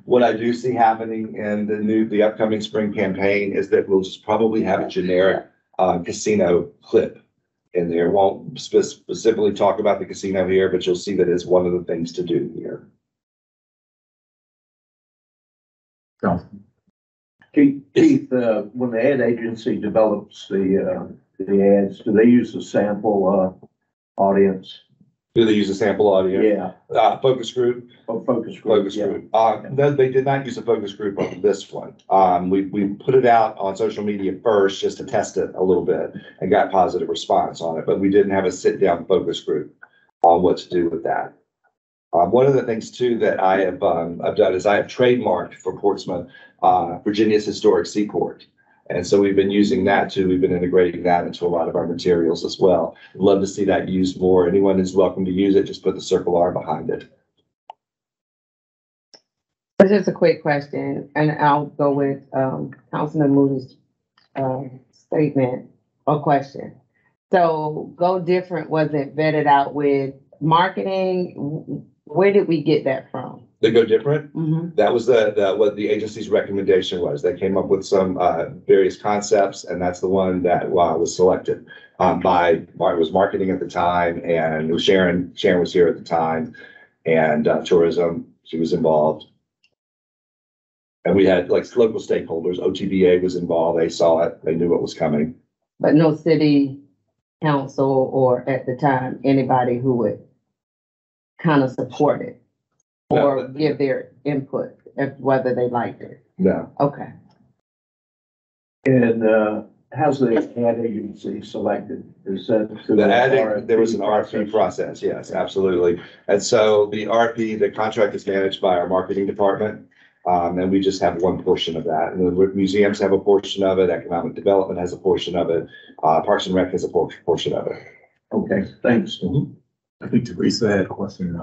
What I do see happening in the upcoming spring campaign is that we'll just probably have a generic casino clip in there. Won't specifically talk about the casino here, but you'll see that it's one of the things to do here. Keith, when the ad agency develops the ads, do they use a sample audience? Do they use a sample audience? Yeah. Focus group? Focus group. Focus group. No, they did not use a focus group on this one. We put it out on social media first just to test it a little bit and got positive response on it, but we didn't have a sit down focus group on what to do with that. One of the things too that I've done is I have trademarked for Portsmouth Virginia's historic seaport. And so we've been using that too. We've been integrating that into a lot of our materials as well. Love to see that used more. Anyone is welcome to use it. Just put the circle R behind it. Just a quick question, and I'll go with Councilman Moody's statement or question. So Go Different, was it vetted out with marketing? Where did we get that from? The Go Different? Mm-hmm. That was what the agency's recommendation was. They came up with some various concepts, and that's the one that was selected by was marketing at the time, and it was Sharon. Sharon was here at the time, and tourism. She was involved, and we had like local stakeholders. OTBA was involved. They saw it. They knew what was coming. But no city council or at the time anybody who would kind of support it. Or give their input if whether they liked it. No. Okay. And how's the ad agency selected? Is that there was an RFP process? Yes, absolutely. And so the RFP, the contract is managed by our marketing department, and we just have one portion of that. And the museums have a portion of it. Economic development has a portion of it. Parks and Rec has a portion of it. Okay. Thanks. Mm-hmm. I think Teresa had a question.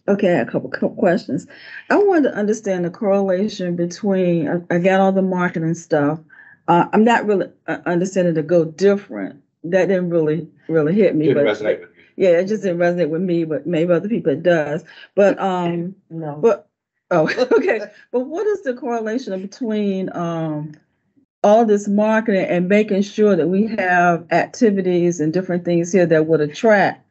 Okay, a couple questions. I wanted to understand the correlation between, I got all the marketing stuff. I'm not really understanding the Go Different. That didn't really hit me. Didn't resonate with you. Yeah, it just didn't resonate with me, but maybe other people it does. But no. But okay. But what is the correlation between all this marketing and making sure that we have activities and different things here that would attract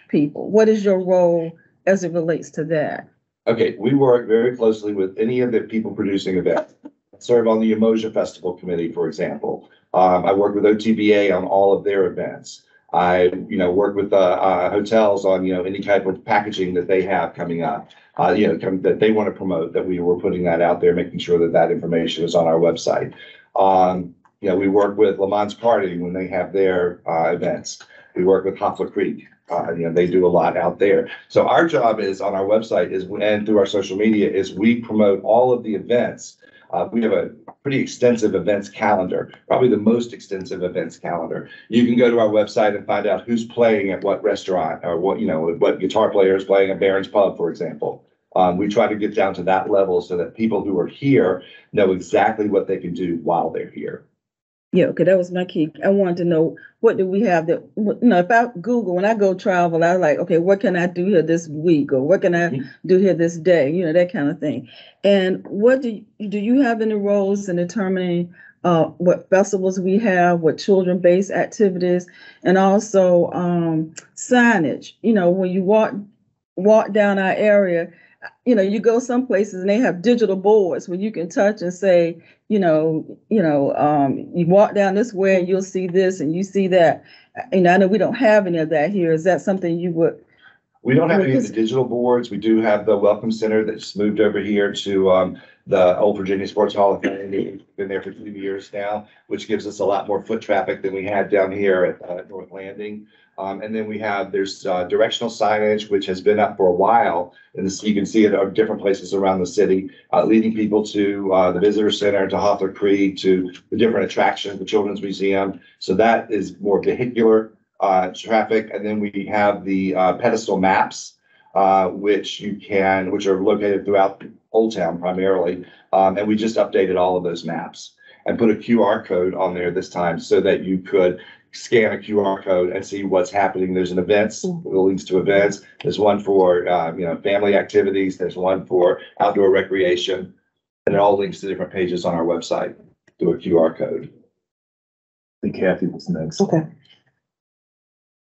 people? What is your role as it relates to that? Okay, we work very closely with any of the people producing events. I serve on the Emoja Festival Committee, for example. I work with OTBA on all of their events. I, work with hotels on, any type of packaging that they have coming up, that they want to promote, that we were putting that out there, making sure that that information is on our website. We work with Le Mans Karting when they have their events. We work with Hoffler Creek. They do a lot out there. So our job is on our website and through our social media is we promote all of the events We have a pretty extensive events calendar, probably the most extensive events calendar. You can go to our website and find out who's playing at what restaurant or what guitar player is playing at Barron's Pub, for example. We try to get down to that level so that people who are here know exactly what they can do while they're here. Yeah, okay, that was my key. I wanted to know, what do we have that, if I Google, when I go travel, I like, okay, what can I do here this week? Or what can I do here this day? That kind of thing. And what do you have any roles in determining what festivals we have, what children-based activities, and also signage? When you walk down our area, you go some places and they have digital boards where you can touch and say, you walk down this way and you'll see this and you see that. I know we don't have any of that here. Is that something you would? We don't have any of the digital boards. We do have the Welcome Center that's moved over here to the Old Virginia Sports Hall of Fame. We've been there for 2 years now, which gives us a lot more foot traffic than we had down here at North Landing. And then there's directional signage, which has been up for a while. And you can see it at different places around the city, leading people to the Visitor Center, to Hawthorne Creek, to the different attractions, the Children's Museum. So that is more vehicular traffic. And then we have the pedestal maps, which are located throughout Old Town primarily. And we just updated all of those maps and put a QR code on there this time so that you could scan a QR code and see what's happening. There's an events, links to events. There's one for, family activities. There's one for outdoor recreation, and it all links to different pages on our website through a QR code. I think Kathy was next. Okay.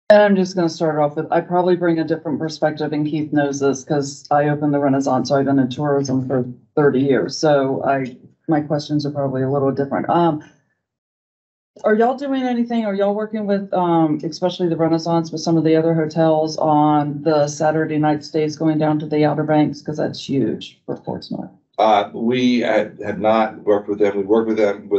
And I'm just gonna start off with, I probably bring a different perspective, and Keith knows this because I opened the Renaissance, so I've been in tourism for 30 years. So my questions are probably a little different. Are y'all doing anything? Are y'all working with, especially the Renaissance, with some of the other hotels on the Saturday night stays going down to the Outer Banks? Because that's huge for Portsmouth. We have not worked with them. We worked with them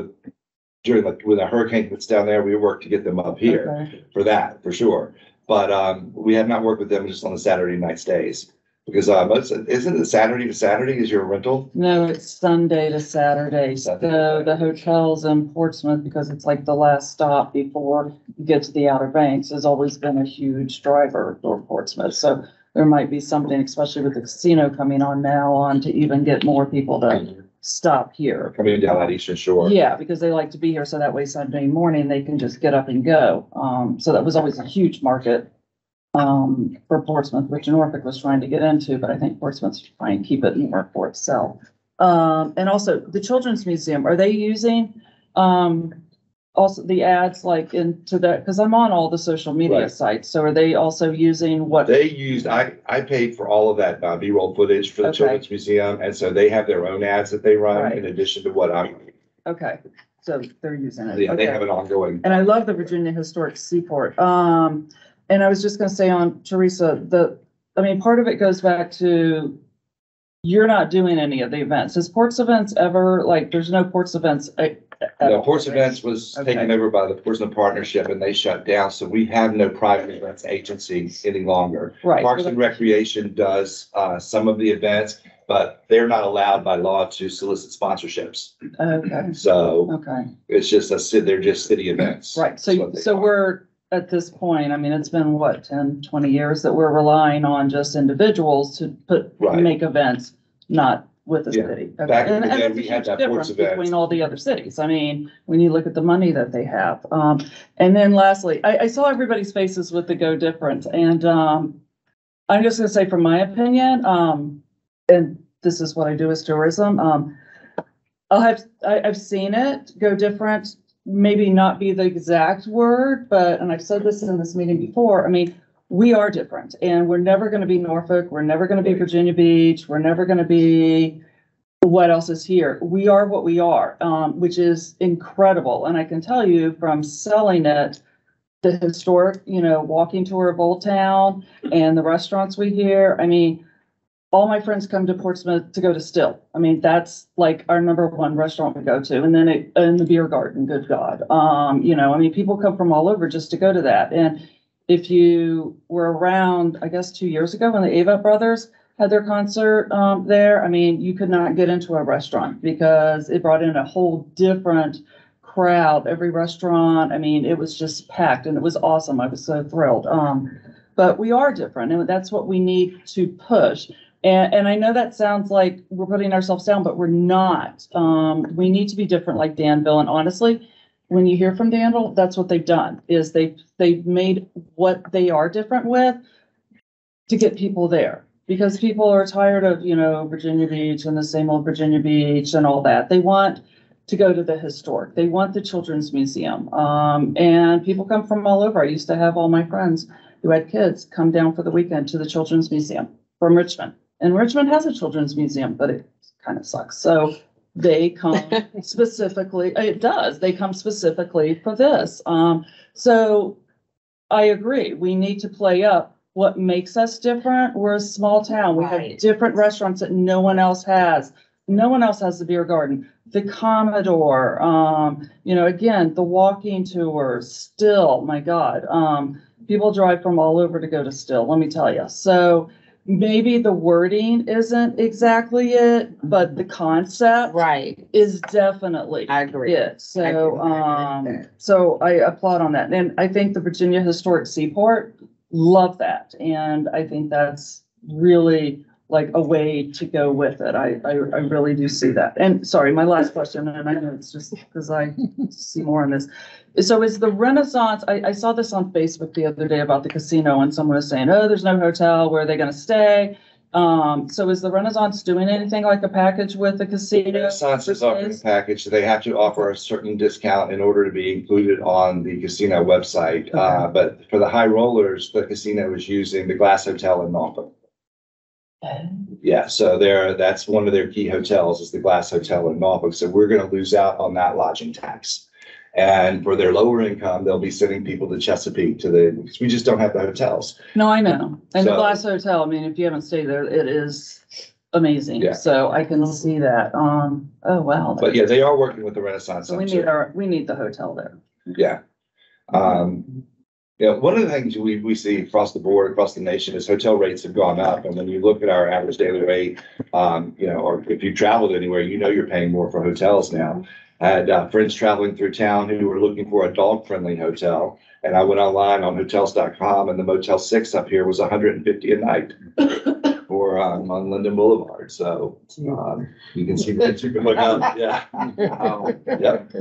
during when a hurricane hits down there. We work to get them up here for that, for sure. But we have not worked with them just on the Saturday night stays. Because isn't it Saturday to Saturday is your rental? No, it's Sunday to Saturday. So the hotels in Portsmouth, because it's like the last stop before you get to the Outer Banks, has always been a huge driver for Portsmouth. So there might be something, especially with the casino coming on now, to even get more people to stop here. Coming down that Eastern Shore. Yeah, because they like to be here, so that way Sunday morning they can just get up and go. So that was always a huge market for Portsmouth, which Norfolk was trying to get into, but I think Portsmouth's trying to keep it more for itself. And also the Children's Museum, are they using also the ads like into that? Because I'm on all the social media sites. So are they also using what they used? I paid for all of that B-roll footage for the Children's Museum, and so they have their own ads that they run in addition to what I'm. Okay, so they're using it. Yeah, they have an ongoing. And I love the Virginia Historic Seaport. And I was just gonna say on Teresa, part of it goes back to you're not doing any of the events. Is Ports Events ever, there's no Ports Events? No, Ports Events was taken over by the Portsmouth Partnership and they shut down. So we have no private events agency any longer. Right. Parks and Recreation does some of the events, but they're not allowed by law to solicit sponsorships. Okay. So it's just they're just city events. Right. So we're at this point, it's been 10, 20 years that we're relying on just individuals to make events, not with the city. Back in the day, we had that Ports event between all the other cities. When you look at the money that they have. And then lastly, I saw everybody's faces with the Go Different. And I'm just gonna say from my opinion, and this is what I do as tourism, I've seen it Go Different. Maybe not be the exact word, and I've said this in this meeting before. We are different, and we're never going to be Norfolk. We're never going to be Virginia Beach. We're never going to be what else is here. We are what we are, which is incredible. And I can tell you from selling it, the historic, walking tour of Old Town and the restaurants we hear. All my friends come to Portsmouth to go to Still. That's like our #1 restaurant we go to. And then in the beer garden, good God. People come from all over just to go to that. And if you were around, I guess 2 years ago when the Avett brothers had their concert there. I mean, you could not get into a restaurant because it brought in a whole different crowd. Every restaurant, I mean, it was just packed and it was awesome. I was so thrilled. But we are different, and that's what we need to push. And I know that sounds like we're putting ourselves down, but we're not. We need to be different like Danville. And honestly, when you hear from Danville, that's what they've done, is they've made what they are different with to get people there. Because people are tired of, Virginia Beach and the same old Virginia Beach and all that. They want to go to the historic. They want the Children's Museum. And people come from all over. I used to have all my friends who had kids come down for the weekend to the Children's Museum from Richmond. And Richmond has a Children's Museum, but it kind of sucks. So they come specifically, it does, they come specifically for this. So I agree, we need to play up what makes us different. We're a small town. We have different restaurants that no one else has. No one else has the beer garden, the Commodore, again, the walking tours, Still, my God. People drive from all over to go to Still, let me tell you. So maybe the wording isn't exactly it, but the concept is definitely it. So, so I applaud on that. And I think the Virginia Historic Seaport, love that. And I think that's really like a way to go with it. I really do see that. And sorry, my last question, and I know it's just because I see more on this. So is the Renaissance, I saw this on Facebook the other day about the casino, and someone was saying, oh, there's no hotel, where are they going to stay? So is the Renaissance doing anything like a package with the casino? Renaissance is offering a package. They have to offer a certain discount in order to be included on the casino website. But for the high rollers, the casino is using the Glass Hotel in Norfolk. Yeah, so that's one of their key hotels is the Glass Hotel in Norfolk. So we're going to lose out on that lodging tax. And for their lower income, they'll be sending people to Chesapeake because we just don't have the hotels. No, I know. And So- the Glass Hotel, I mean, if you haven't stayed there, it is amazing. Yeah. So I can see that. Oh, wow. But yeah, they are working with the Renaissance. So we Center. need the hotel there. Yeah. One of the things we see across the board, across the nation, is hotel rates have gone up. And when you look at our average daily rate, or if you traveled anywhere, you're paying more for hotels now. I had friends traveling through town who were looking for a dog-friendly hotel. And I went online on hotels.com, and the Motel 6 up here was $150 a night for on Linden Boulevard. So you can see that you can look up. Yeah. Yep.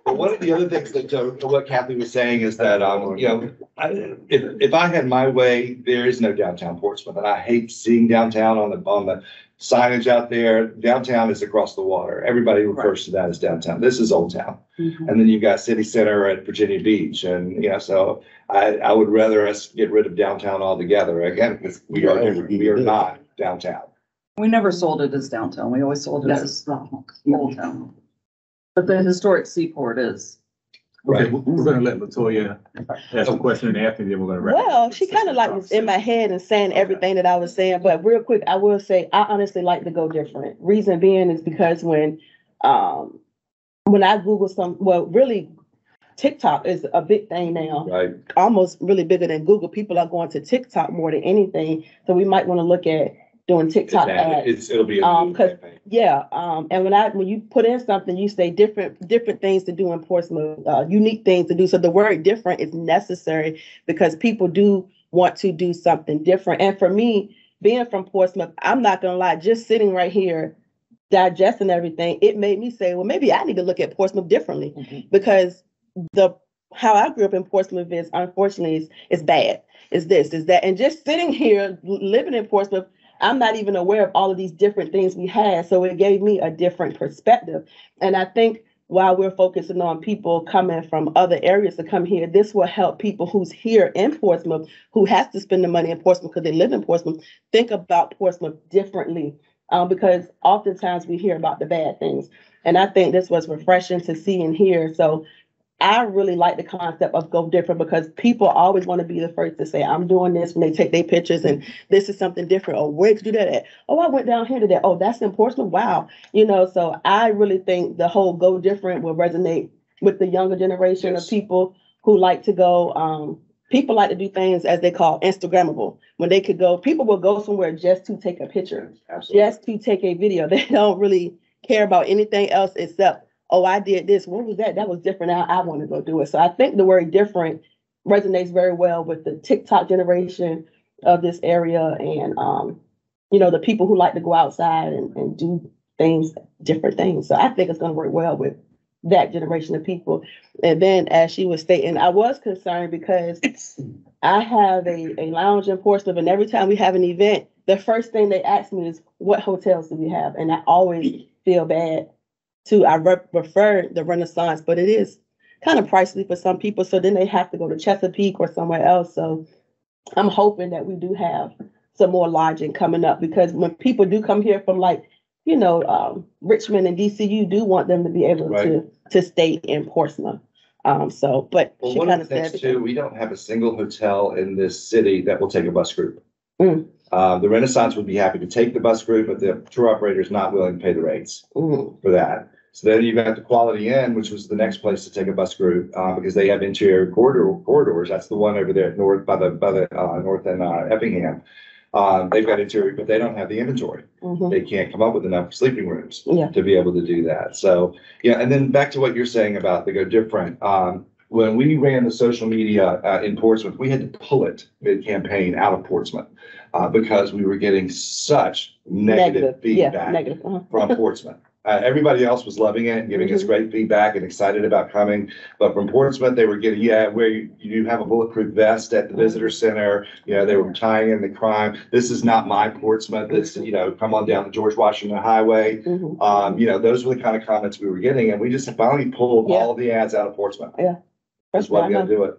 But one of the other things that what Kathy was saying is that if I had my way, there is no downtown Portsmouth, and I hate seeing downtown on the signage out there. Downtown is across the water. Everybody refers to that as downtown. This is Old Town, and then you've got City Center at Virginia Beach, and so I would rather us get rid of downtown altogether again because we are not downtown. We never sold it as downtown. We always sold it as Old Town. But the historic seaport is. Okay, we're gonna let LaToya ask a question and after then we're gonna wrap. Well, she kind of like was in my head and saying everything that I was saying, but real quick, I will say, I honestly like to go different. Reason being is because when I Google really TikTok is a big thing now. Right. Almost really bigger than Google. People are going to TikTok more than anything. So we might want to look at doing TikTok ads. It'll be a campaign. And when you put in something, you say different things to do in Portsmouth, unique things to do. So the word different is necessary because people do want to do something different. And for me, being from Portsmouth, I'm not gonna lie, just sitting right here digesting everything, it made me say, well, maybe I need to look at Portsmouth differently because how I grew up in Portsmouth is unfortunately is bad. Is this, is that, and just sitting here living in Portsmouth, I'm not even aware of all of these different things we had. So it gave me a different perspective. And I think while we're focusing on people coming from other areas to come here, this will help people who's here in Portsmouth, who has to spend the money in Portsmouth because they live in Portsmouth, think about Portsmouth differently. Because oftentimes we hear about the bad things. And I think this was refreshing to see and hear. So I really like the concept of go different because people always want to be the first to say, I'm doing this when they take their pictures and this is something different. Or where'd you do that at? Oh, I went down here to that. Oh, that's in Portsmouth. Wow. So I really think the whole go different will resonate with the younger generation of people who like to go people like to do things as they call Instagrammable, when they could go, people will go somewhere just to take a picture, just to take a video. They don't really care about anything else except, oh, I did this. What was that? That was different. I want to go do it. So I think the word different resonates very well with the TikTok generation of this area. And, the people who like to go outside and do things, different things. So I think it's going to work well with that generation of people. And then as she was stating, I was concerned because I have a lounge in Portsmouth, and every time we have an event, the first thing they ask me is, what hotels do we have? And I always feel bad I prefer the Renaissance, but it is kind of pricey for some people. So then they have to go to Chesapeake or somewhere else. So I'm hoping that we do have some more lodging coming up, because when people do come here from Richmond and DC, you do want them to be able to stay in Portsmouth. But Well, she one kind of of the things said, too, we don't have a single hotel in this city that will take a bus group. Mm. The Renaissance would be happy to take the bus group, but the tour operator is not willing to pay the rates for that. So then you've got the Quality Inn, which was the next place to take a bus group, because they have interior corridors. That's the one over there at north by the north end Effingham. They've got interior, but they don't have the inventory. They can't come up with enough sleeping rooms to be able to do that. So, yeah. And then back to what you're saying about the Go Different. When we ran the social media in Portsmouth, we had to pull it mid-campaign out of Portsmouth because we were getting such negative feedback from Portsmouth. Everybody else was loving it and giving us great feedback and excited about coming. But from Portsmouth, they were getting, where you have a bulletproof vest at the visitor center. They were tying in the crime. This is not my Portsmouth. It's, come on down the George Washington Highway. Those were the kind of comments we were getting. And we just finally pulled all of the ads out of Portsmouth. Yeah. That's why we got to do it.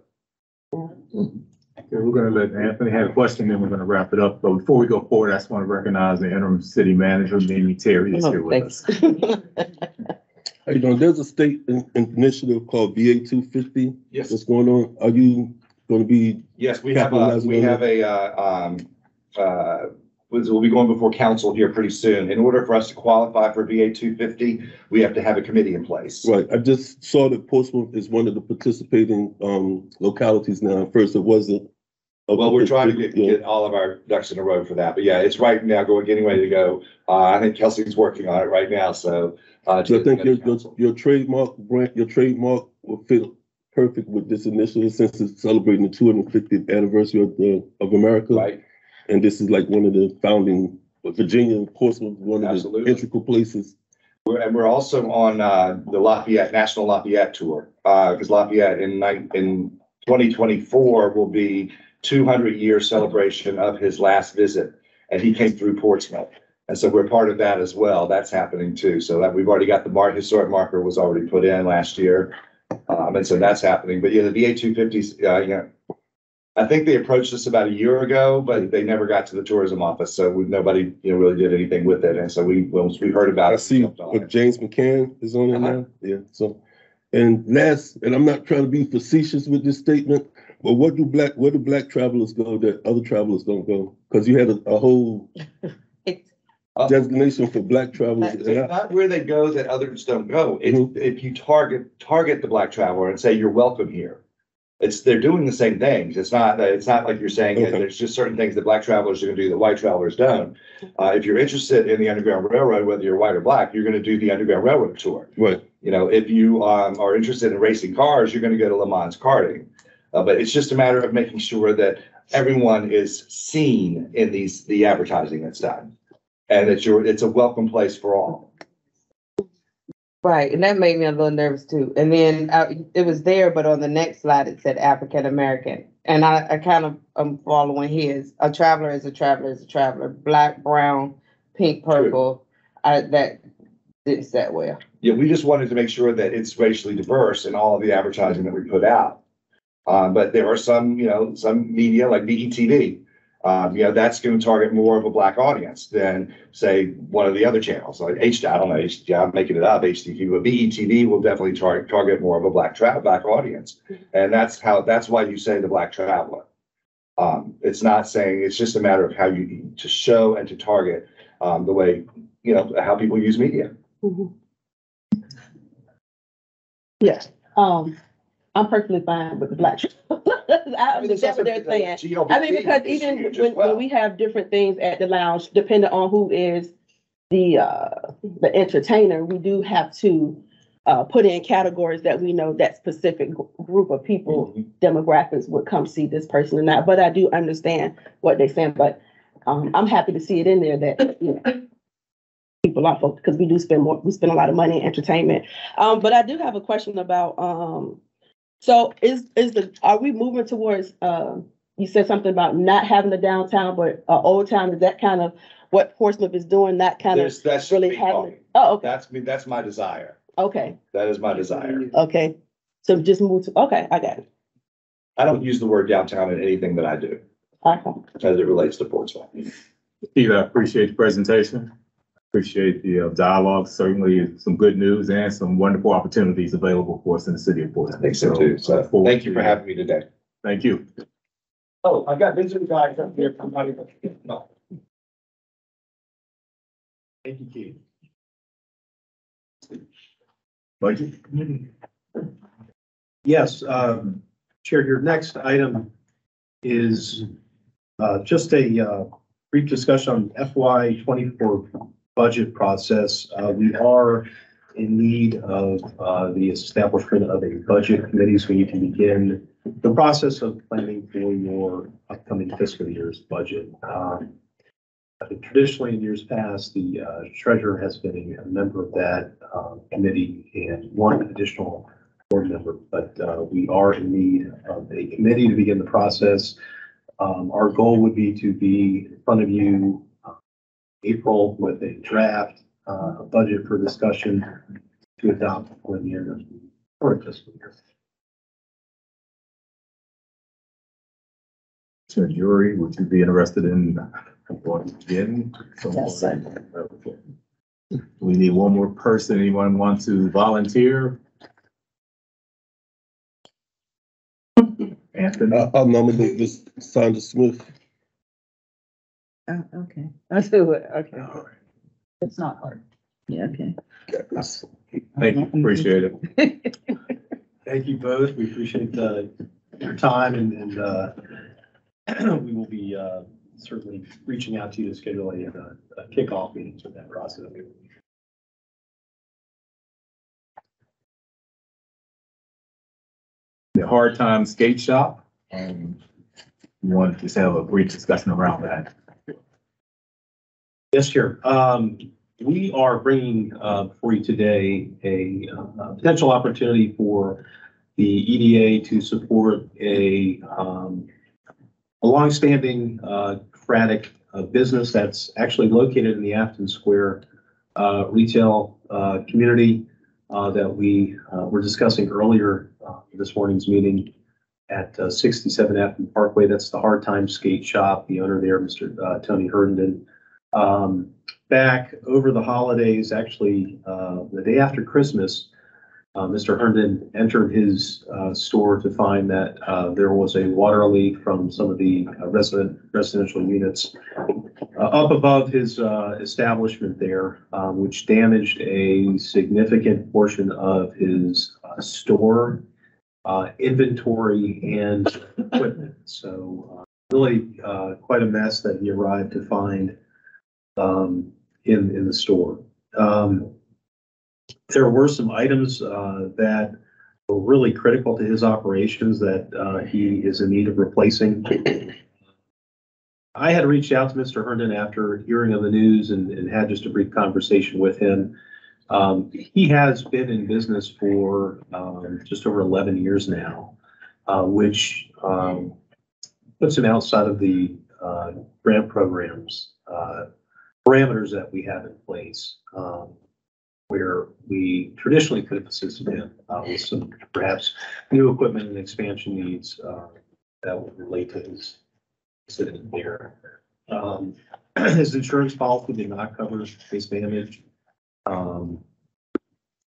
Okay, we're going to let Anthony have a question, then we're going to wrap it up. But before we go forward, I just want to recognize the interim city manager, Mimi Terry, is here with us. How you doing? There's a state initiative called VA 250. Yes. What's going on? Are you going to be? Yes, we'll be going before council here pretty soon. In order for us to qualify for VA 250, we have to have a committee in place. Right. I just saw that Portsmouth is one of the participating localities now. At first, it wasn't. Well, we're trying to get all of our ducks in a row for that. But yeah, it's right now getting ready to go. I think Kelsey's working on it right now. So I think your trademark will fit perfect with this initiative, since it's celebrating the 250th anniversary of America. Right. And this is like one of the founding, Virginia and Portsmouth, one of the integral places. We're also on the National Lafayette Tour, because Lafayette in 2024 will be 200-year celebration of his last visit, and he came through Portsmouth. And so we're part of that as well. That's happening too. So that we've already got the historic marker was already put in last year. And so that's happening. But yeah, the VA 250s, I think they approached us about a year ago, but they never got to the tourism office. So nobody, really did anything with it. And so we heard about it. I see what James McCann is on it now. Yeah. So, and I'm not trying to be facetious with this statement, but where do black travelers go that other travelers don't go? Because you had a whole designation for black travelers. It's not where they go that others don't go. If you target the black traveler and say you're welcome here, they're doing the same things. It's not like you're saying that there's just certain things that black travelers are going to do that white travelers don't. If you're interested in the Underground Railroad, whether you're white or black, you're going to do the Underground Railroad tour. Right. If you are interested in racing cars, you're going to go to Le Mans karting. But it's just a matter of making sure that everyone is seen in the advertising that's done, and that it's a welcome place for all. Right, and that made me a little nervous too. And then it was there, but on the next slide it said African American, and I kind of am following his. A traveler is a traveler is a traveler. Black, brown, pink, purple. That didn't set well. Yeah, we just wanted to make sure that it's racially diverse in all of the advertising that we put out. But there are some media like BETV. That's going to target more of a black audience than, say, one of the other channels like I'm making it up, HTV, but BETV will definitely target more of a black audience, and that's why you say the black traveler. It's not saying, it's just a matter of how you to show and to target the way how people use media. Yes. I'm perfectly fine with the black. I understand what they're saying. I mean, because even when we have different things at the lounge, depending on who is the entertainer, we do have to put in categories that we know that specific group of people, demographics would come see this person or not. But I do understand what they're saying. But I'm happy to see it in there that, you know, people are folks, because we spend a lot of money in entertainment. But I do have a question about so are we moving towards you said something about not having a downtown but old town? Is that kind of what Portsmouth is doing? Not kind of That's really me having. talking. Oh, okay. That's my desire. Okay. That is my desire. Okay. So just move to, okay, I got it. I don't use the word downtown in anything that I do Okay. as it relates to Portsmouth. Steve, I appreciate the presentation. Appreciate the dialogue. Certainly some good news and some wonderful opportunities available for us in the city of Portsmouth. I think so too. So thank you for having me today. Thank you. Oh, I got visiting guys up here from Hollywood. No. Thank you, Keith. Budget. Yes, Chair, your next item is just a brief discussion on FY 24 budget process. We are in need of the establishment of a budget committee, so you can begin the process of planning for your upcoming fiscal year's budget. Traditionally, in years past, the treasurer has been a member of that committee and one additional board member, but we are in need of a committee to begin the process. Our goal would be to be in front of you April with a draft budget for discussion to adopt for the end of the current fiscal year. So Jury, would you be interested in going again? Yes, sir. Okay. We need one more person. Anyone want to volunteer? Anthony? I'll nominate Ms. Sandra Smith. Okay, I'll do it, okay. It's not hard. Yeah, okay. Thank you, appreciate it. Thank you both. We appreciate your time and we will be certainly reaching out to you to schedule a kickoff meeting for that process. The Hard Time Skate Shop. We wanted to just have a brief discussion around that. Yes, Chair. We are bringing for you today a potential opportunity for the EDA to support a longstanding Craddock business that's actually located in the Afton Square retail community that we were discussing earlier this morning's meeting at 67 Afton Parkway. That's the Hard Time Skate Shop. The owner there, Mr. Tony Herndon. Back over the holidays, actually, the day after Christmas, Mr. Herndon entered his store to find that there was a water leak from some of the residential units up above his establishment there, which damaged a significant portion of his store inventory and equipment. So really quite a mess that he arrived to find in the store. There were some items that were really critical to his operations that he is in need of replacing. I had reached out to Mr. Herndon after hearing of the news and had just a brief conversation with him. He has been in business for just over 11 years now, which puts him outside of the grant programs parameters that we have in place, where we traditionally could have assisted him with some perhaps new equipment and expansion needs that would relate to his incident there. His insurance policy did not cover face damage. And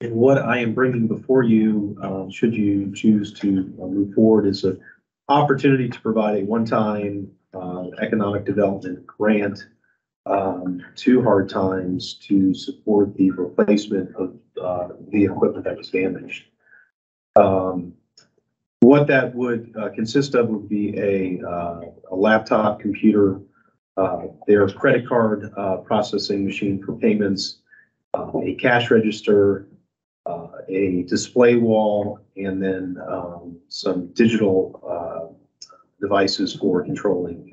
what I am bringing before you, should you choose to move forward, is an opportunity to provide a one-time economic development grant to Hard Times to support the replacement of the equipment that was damaged. What that would consist of would be a laptop computer, their credit card processing machine for payments, a cash register, a display wall, and then some digital devices for controlling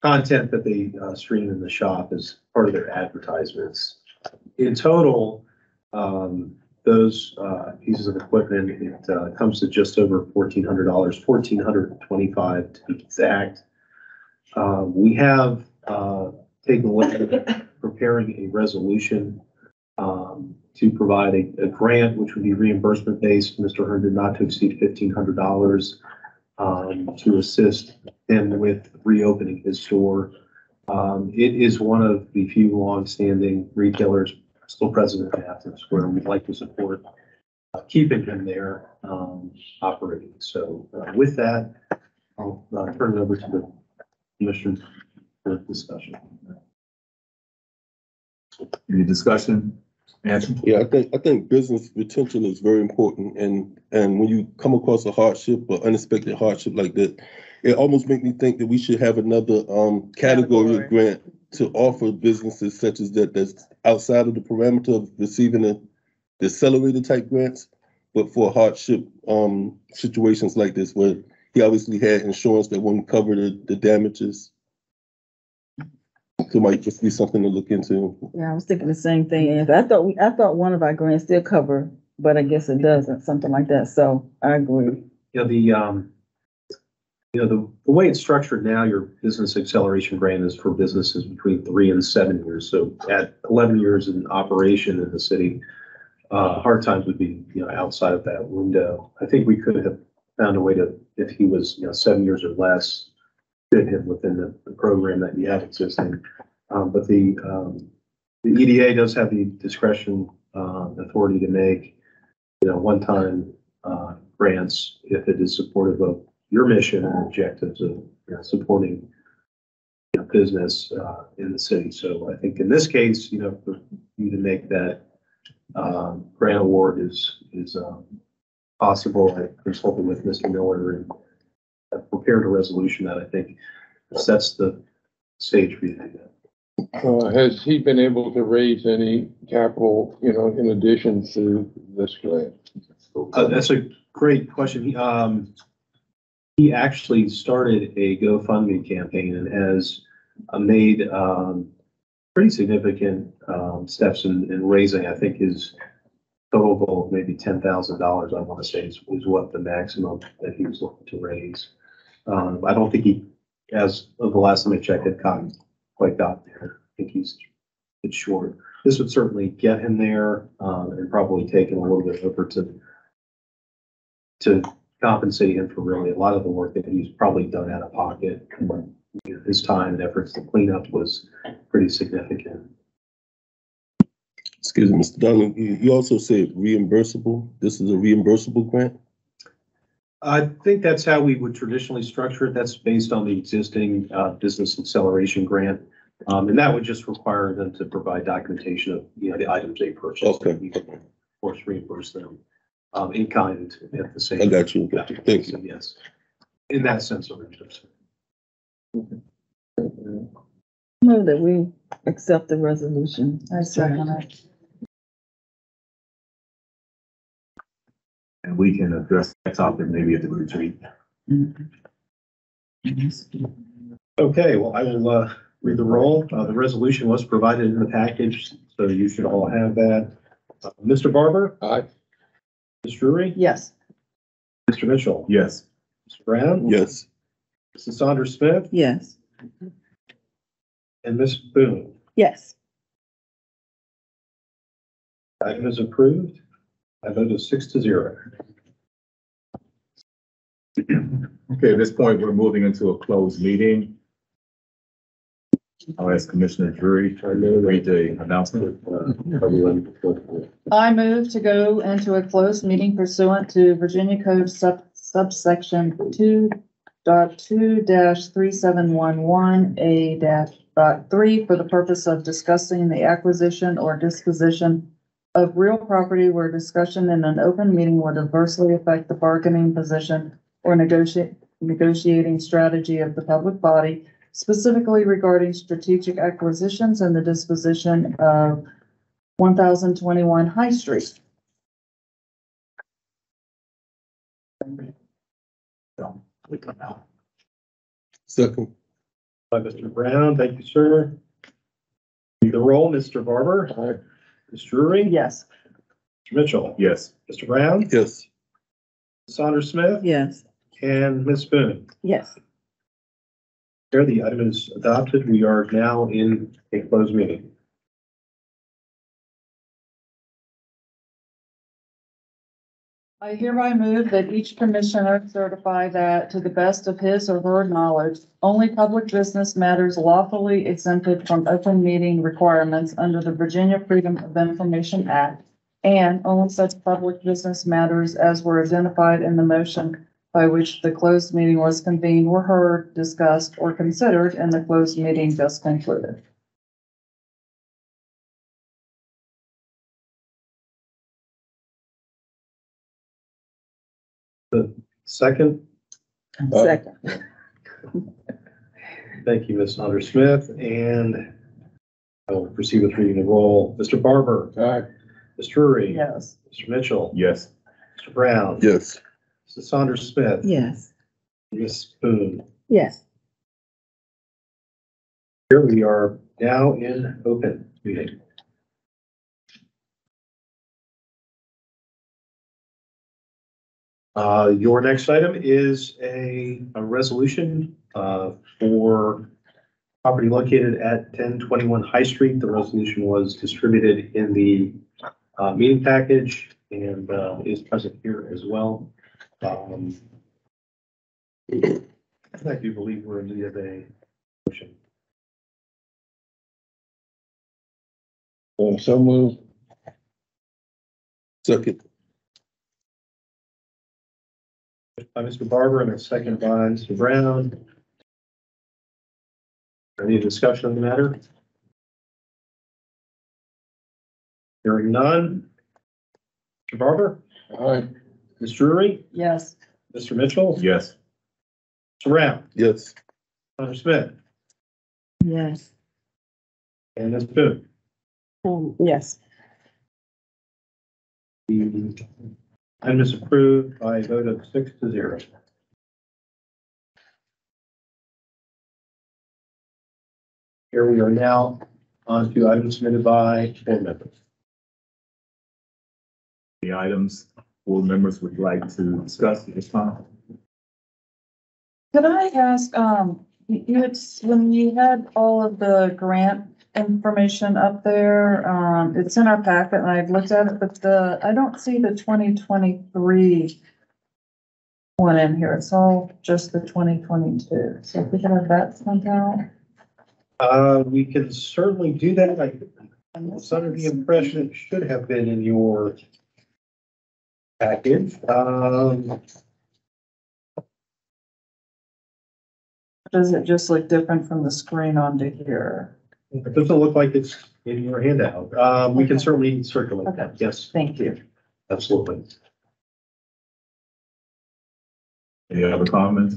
content that they stream in the shop as part of their advertisements. In total, those pieces of equipment, it comes to just over $1,400, $1,425 to be exact. We have taken a look at preparing a resolution to provide a grant, which would be reimbursement based. Mr. Hearn did not to exceed $1,500 to assist him with reopening his store. It is one of the few long-standing retailers still present in Athens where we'd like to support keeping him there operating. So with that, I'll turn it over to the commissioner for discussion. Any discussion? Anthony? Yeah, I think business retention is very important, and when you come across a hardship or unexpected hardship like that, it almost makes me think that we should have another category of grant to offer businesses such as that that's outside of the parameter of receiving the accelerated type grants, but for hardship situations like this where he obviously had insurance that wouldn't cover the damages. So it might just be something to look into. Yeah, I was thinking the same thing. And I thought one of our grants did cover, but I guess it doesn't, something like that. So I agree. The way it's structured now, your business acceleration grant is for businesses between 3 and 7 years. So at 11 years in operation in the city, hard times would be, outside of that window. I think we could have found a way to, if he was, 7 years or less, fit him within the program that you have existing. But the EDA does have the discretion, authority to make, one-time grants if it is supportive of your mission and objectives of supporting business in the city. So I think in this case, for you to make that grant award is possible. I consulted with Mr. Miller and prepared a resolution that I think sets the stage for you to do that. Has he been able to raise any capital, in addition to this grant? That's a great question. He actually started a GoFundMe campaign and has made pretty significant steps in raising. I think his total goal of maybe $10,000, I want to say, is what the maximum that he was looking to raise. I don't think he, as of the last time I checked, had quite got there. I think it's short. This would certainly get him there, and probably take him a little bit over to compensate him for really a lot of the work that he's probably done out of pocket. His time and efforts to clean up was pretty significant. Excuse me, Mr. Donald, you also said reimbursable. This is a reimbursable grant? I think that's how we would traditionally structure it. That's based on the existing business acceleration grant. And that would just require them to provide documentation of, the items they purchased. Okay. We can, of course, reimburse them in kind at the same. I got you. Thank you. Yes. In that sense of reimbursement. Move that we accept the resolution. I second it. And we can address that topic maybe at the retreat. Okay, well, I will read the roll. The resolution was provided in the package, so you should all have that. Mr. Barber? Aye. Ms. Drury? Yes. Mr. Mitchell? Yes. Mr. Brown? Yes. Mrs. Saunders Smith? Yes. And Ms. Boone? Yes. Item is approved. I vote is 6-0. Okay, at this point, we're moving into a closed meeting. I'll ask Commissioner Drury to read the announcement. I move to go into a closed meeting pursuant to Virginia Code subsection 2.2-3711A-3 for the purpose of discussing the acquisition or disposition of real property where discussion in an open meeting would adversely affect the bargaining position or negotiating strategy of the public body, specifically regarding strategic acquisitions and the disposition of 1021 High Street. Second. By Mr. Brown, thank you, sir. The roll, Mr. Barber. Aye. Ms. Drury. Yes. Mr. Mitchell. Yes. Mr. Brown. Yes. Saunders Smith. Yes. And Ms. Boone. Yes. There, the item is adopted. We are now in a closed meeting. I hereby move that each commissioner certify that, to the best of his or her knowledge, only public business matters lawfully exempted from open meeting requirements under the Virginia Freedom of Information Act, and only such public business matters as were identified in the motion by which the closed meeting was convened were heard, discussed, or considered in the closed meeting just concluded. Second, Second. thank you, Ms. Saunders Smith, and I will proceed with reading the roll. Mr. Barber. Aye. Ms. Drury. Yes. Mr. Mitchell. Yes. Mr. Brown. Yes. Mrs. Saunders Smith. Yes. Ms. Boone. Yes. Here we are now in open meeting. Your next item is a resolution for property located at 1021 High Street. The resolution was distributed in the meeting package and is present here as well. I do believe we're in need of a motion. So moved. Second. By Mr. Barber and a second by Mr. Brown. Any discussion on the matter? Hearing none. Mr. Barber, Aye. Ms. Drury, Yes. Mr. Mitchell, Yes. Mr. Brown, Yes. Dr. Smith, Yes. and Ms. Boone. Yes. The item is approved by a vote of 6-0. Here we are now on to items submitted by board members. The items board members would like to discuss at this time. Could I ask, you had, when you had all of the grant information up there, it's in our packet and I've looked at it, but I don't see the 2023 one in here. It's all just the 2022. So if we can have that sent out. We can certainly do that. I was under the impression it should have been in your package. Does it just look different from the screen onto here? It doesn't look like it's in your handout. We can certainly circulate Okay. that. Yes, Thank you. absolutely. Any other comments?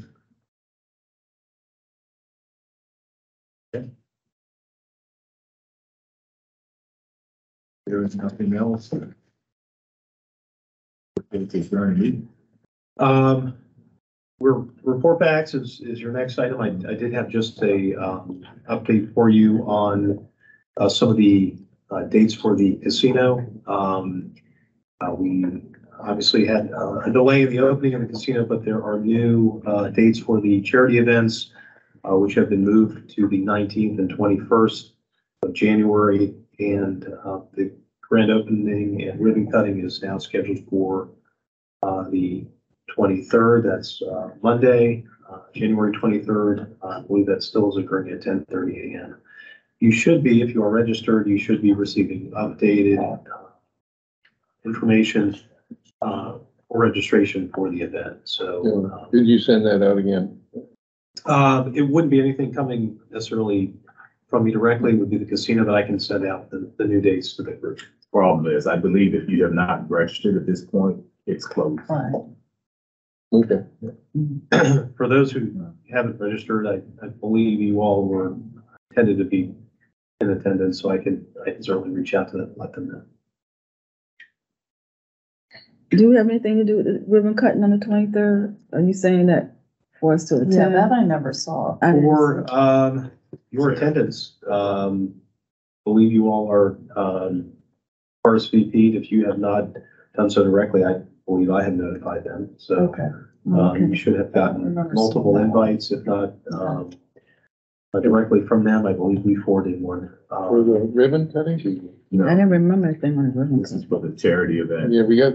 There is nothing else. Report backs is your next item. I did have just a update for you on some of the dates for the casino. We obviously had a delay in the opening of the casino, but there are new dates for the charity events, which have been moved to the 19th and 21st of January. And the grand opening and ribbon cutting is now scheduled for the 23rd. That's Monday, January 23rd. I believe that still is occurring at 10:30 a.m. You should be, if you are registered, you should be receiving updated information for registration for the event. So, Did you send that out again? it wouldn't be anything coming necessarily from me directly. It would be the casino that I can send out the new dates to the group. problem is. I believe if you have not registered at this point, it's closed. Right. Okay. For those who haven't registered, I believe you all were intended to be in attendance, so I can certainly reach out to them, let them know. Do we have anything to do with the ribbon cutting on the 23rd? Are you saying that for us to attend? Yeah, that I never saw. I didn't For, your attendance, believe you all are, RSVP'd. If you have not done so directly, I believe I have notified them, so. Okay. You should have gotten Remember multiple seeing that. invites, if not, directly from them. I believe we forwarded one. For the ribbon cutting? I No, didn't remember anything on the ribbon this is cutting. for the charity event. Yeah, we got,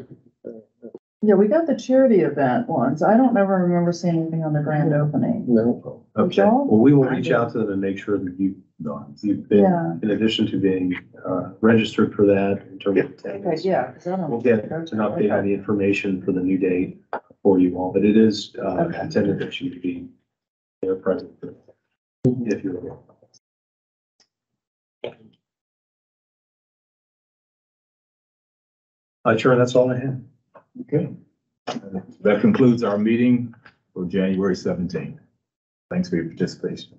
Yeah, we got the charity event once. I don't ever remember seeing anything on the grand opening. no, Okay, Y'all? well, we will reach out to them and make sure that you've been, Yeah. in addition to being, registered for that in terms of Okay, attendance. yeah, 'cause I don't. We'll get an update on the information for the new date for you all, but it is, Okay. intended that you be there present if you're available. Sure, that's all I have. Okay. That concludes our meeting for January 17th. Thanks for your participation.